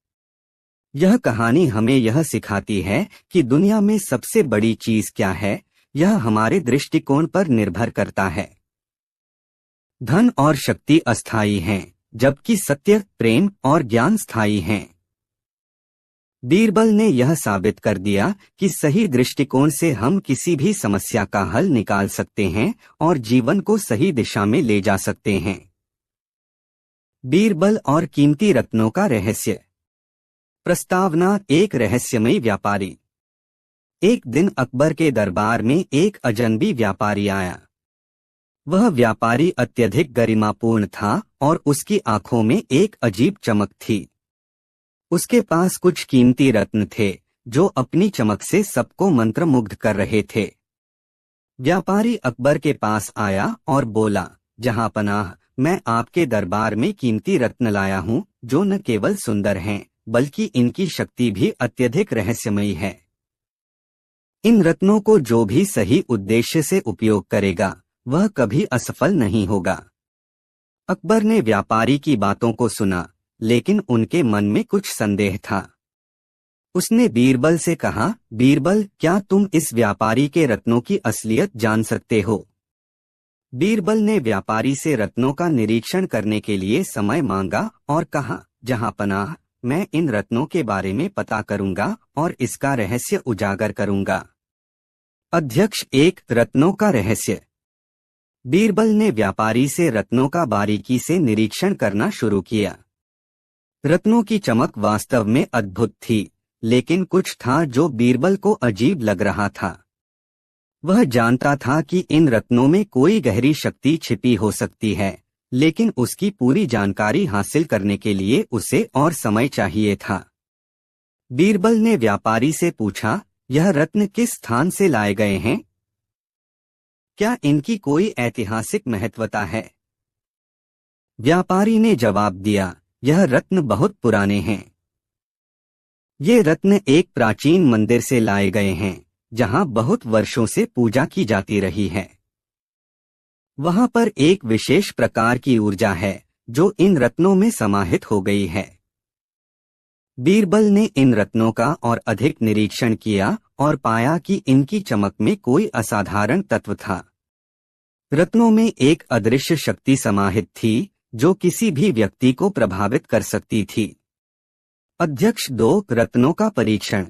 Speaker 1: यह कहानी हमें यह सिखाती है कि दुनिया में सबसे बड़ी चीज क्या है, यह हमारे दृष्टिकोण पर निर्भर करता है। धन और शक्ति अस्थायी हैं, जबकि सत्य, प्रेम और ज्ञान स्थायी हैं। बीरबल ने यह साबित कर दिया कि सही दृष्टिकोण से हम किसी भी समस्या का हल निकाल सकते हैं और जीवन को सही दिशा में ले जा सकते हैं। बीरबल और कीमती रत्नों का रहस्य। प्रस्तावना। एक रहस्यमयी व्यापारी। एक दिन अकबर के दरबार में एक अजनबी व्यापारी आया। वह व्यापारी अत्यधिक गरिमापूर्ण था और उसकी आंखों में एक अजीब चमक थी। उसके पास कुछ कीमती रत्न थे जो अपनी चमक से सबको मंत्रमुग्ध कर रहे थे। व्यापारी अकबर के पास आया और बोला, जहांपनाह, मैं आपके दरबार में कीमती रत्न लाया हूँ जो न केवल सुंदर हैं बल्कि इनकी शक्ति भी अत्यधिक रहस्यमयी है। इन रत्नों को जो भी सही उद्देश्य से उपयोग करेगा वह कभी असफल नहीं होगा। अकबर ने व्यापारी की बातों को सुना, लेकिन उनके मन में कुछ संदेह था। उसने बीरबल से कहा, बीरबल, क्या तुम इस व्यापारी के रत्नों की असलियत जान सकते हो? बीरबल ने व्यापारी से रत्नों का निरीक्षण करने के लिए समय मांगा और कहा, जहांपनाह, मैं इन रत्नों के बारे में पता करूंगा और इसका रहस्य उजागर करूंगा। अध्यक्ष 1। रत्नों का रहस्य। बीरबल ने व्यापारी से रत्नों का बारीकी से निरीक्षण करना शुरू किया। रत्नों की चमक वास्तव में अद्भुत थी, लेकिन कुछ था जो बीरबल को अजीब लग रहा था। वह जानता था कि इन रत्नों में कोई गहरी शक्ति छिपी हो सकती है, लेकिन उसकी पूरी जानकारी हासिल करने के लिए उसे और समय चाहिए था। बीरबल ने व्यापारी से पूछा, यह रत्न किस स्थान से लाए गए हैं? क्या इनकी कोई ऐतिहासिक महत्वता है? व्यापारी ने जवाब दिया, यह रत्न बहुत पुराने हैं। ये रत्न एक प्राचीन मंदिर से लाए गए हैं जहां बहुत वर्षों से पूजा की जाती रही है। वहां पर एक विशेष प्रकार की ऊर्जा है जो इन रत्नों में समाहित हो गई है। बीरबल ने इन रत्नों का और अधिक निरीक्षण किया और पाया कि इनकी चमक में कोई असाधारण तत्व था। रत्नों में एक अदृश्य शक्ति समाहित थी जो किसी भी व्यक्ति को प्रभावित कर सकती थी। अध्यक्ष 2। रत्नों का परीक्षण।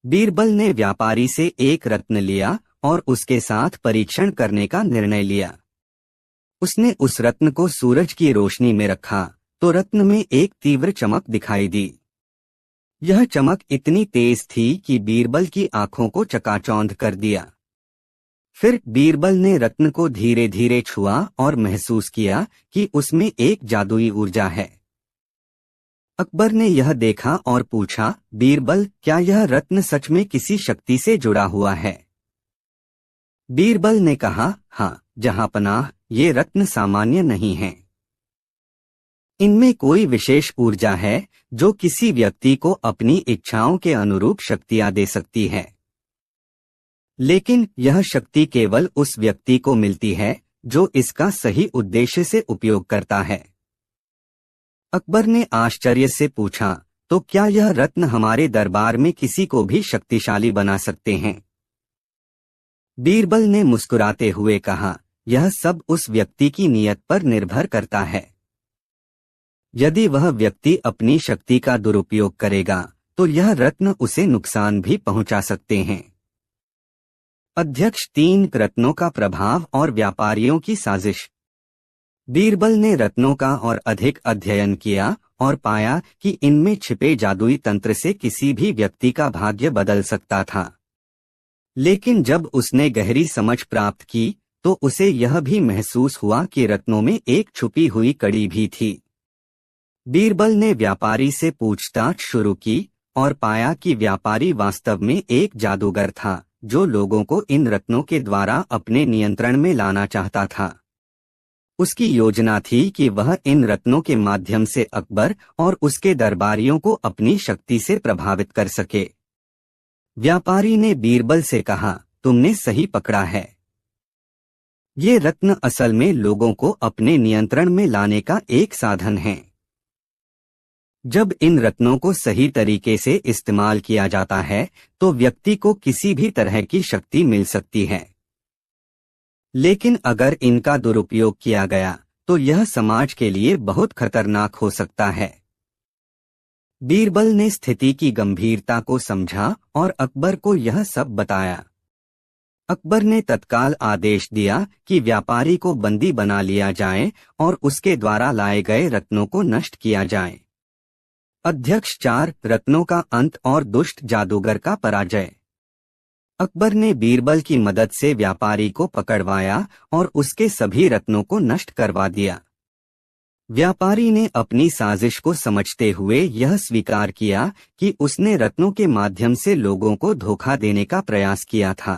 Speaker 1: बीरबल ने व्यापारी से एक रत्न लिया और उसके साथ परीक्षण करने का निर्णय लिया। उसने उस रत्न को सूरज की रोशनी में रखा तो रत्न में एक तीव्र चमक दिखाई दी। यह चमक इतनी तेज थी कि बीरबल की आंखों को चकाचौंध कर दिया। फिर बीरबल ने रत्न को धीरे धीरे छुआ और महसूस किया कि उसमें एक जादुई ऊर्जा है। अकबर ने यह देखा और पूछा, बीरबल, क्या यह रत्न सच में किसी शक्ति से जुड़ा हुआ है? बीरबल ने कहा, हाँ, जहांपनाह, ये रत्न सामान्य नहीं हैं। इनमें कोई विशेष ऊर्जा है जो किसी व्यक्ति को अपनी इच्छाओं के अनुरूप शक्तियां दे सकती है। लेकिन यह शक्ति केवल उस व्यक्ति को मिलती है जो इसका सही उद्देश्य से उपयोग करता है। अकबर ने आश्चर्य से पूछा, तो क्या यह रत्न हमारे दरबार में किसी को भी शक्तिशाली बना सकते हैं? बीरबल ने मुस्कुराते हुए कहा, यह सब उस व्यक्ति की नीयत पर निर्भर करता है। यदि वह व्यक्ति अपनी शक्ति का दुरुपयोग करेगा तो यह रत्न उसे नुकसान भी पहुंचा सकते हैं। अध्यक्ष 3। रत्नों का प्रभाव और व्यापारियों की साजिश। बीरबल ने रत्नों का और अधिक अध्ययन किया और पाया कि इनमें छिपे जादुई तंत्र से किसी भी व्यक्ति का भाग्य बदल सकता था। लेकिन जब उसने गहरी समझ प्राप्त की तो उसे यह भी महसूस हुआ कि रत्नों में एक छुपी हुई कड़ी भी थी। बीरबल ने व्यापारी से पूछताछ शुरू की और पाया कि व्यापारी वास्तव में एक जादूगर था जो लोगों को इन रत्नों के द्वारा अपने नियंत्रण में लाना चाहता था। उसकी योजना थी कि वह इन रत्नों के माध्यम से अकबर और उसके दरबारियों को अपनी शक्ति से प्रभावित कर सके। व्यापारी ने बीरबल से कहा, तुमने सही पकड़ा है। ये रत्न असल में लोगों को अपने नियंत्रण में लाने का एक साधन है। जब इन रत्नों को सही तरीके से इस्तेमाल किया जाता है तो व्यक्ति को किसी भी तरह की शक्ति मिल सकती है। लेकिन अगर इनका दुरुपयोग किया गया तो यह समाज के लिए बहुत खतरनाक हो सकता है। बीरबल ने स्थिति की गंभीरता को समझा और अकबर को यह सब बताया। अकबर ने तत्काल आदेश दिया कि व्यापारी को बंदी बना लिया जाए और उसके द्वारा लाए गए रत्नों को नष्ट किया जाए। अध्यक्ष 4 रत्नों का अंत और दुष्ट जादूगर का पराजय। अकबर ने बीरबल की मदद से व्यापारी को पकड़वाया और उसके सभी रत्नों को नष्ट करवा दिया। व्यापारी ने अपनी साजिश को समझते हुए यह स्वीकार किया कि उसने रत्नों के माध्यम से लोगों को धोखा देने का प्रयास किया था।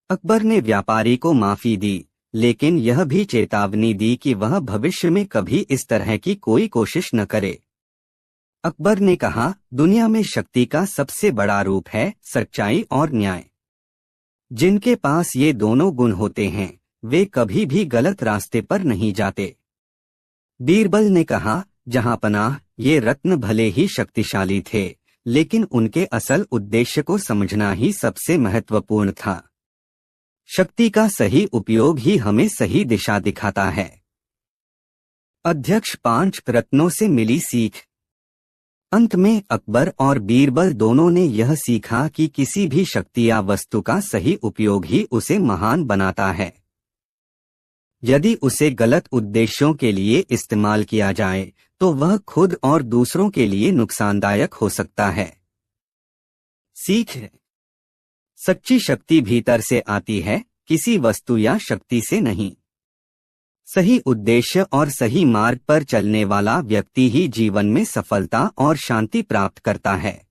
Speaker 1: अकबर ने व्यापारी को माफी दी, लेकिन यह भी चेतावनी दी कि वह भविष्य में कभी इस तरह की कोई कोशिश न करे। अकबर ने कहा, दुनिया में शक्ति का सबसे बड़ा रूप है सच्चाई और न्याय। जिनके पास ये दोनों गुण होते हैं, वे कभी भी गलत रास्ते पर नहीं जाते। बीरबल ने कहा, जहां पनाह, ये रत्न भले ही शक्तिशाली थे, लेकिन उनके असल उद्देश्य को समझना ही सबसे महत्वपूर्ण था। शक्ति का सही उपयोग ही हमें सही दिशा दिखाता है। अध्यक्ष 5 रत्नों से मिली सीख। अंत में अकबर और बीरबल दोनों ने यह सीखा कि किसी भी शक्ति या वस्तु का सही उपयोग ही उसे महान बनाता है। यदि उसे गलत उद्देश्यों के लिए इस्तेमाल किया जाए तो वह खुद और दूसरों के लिए नुकसानदायक हो सकता है। सीख। सच्ची शक्ति भीतर से आती है, किसी वस्तु या शक्ति से नहीं। सही उद्देश्य और सही मार्ग पर चलने वाला व्यक्ति ही जीवन में सफलता और शांति प्राप्त करता है।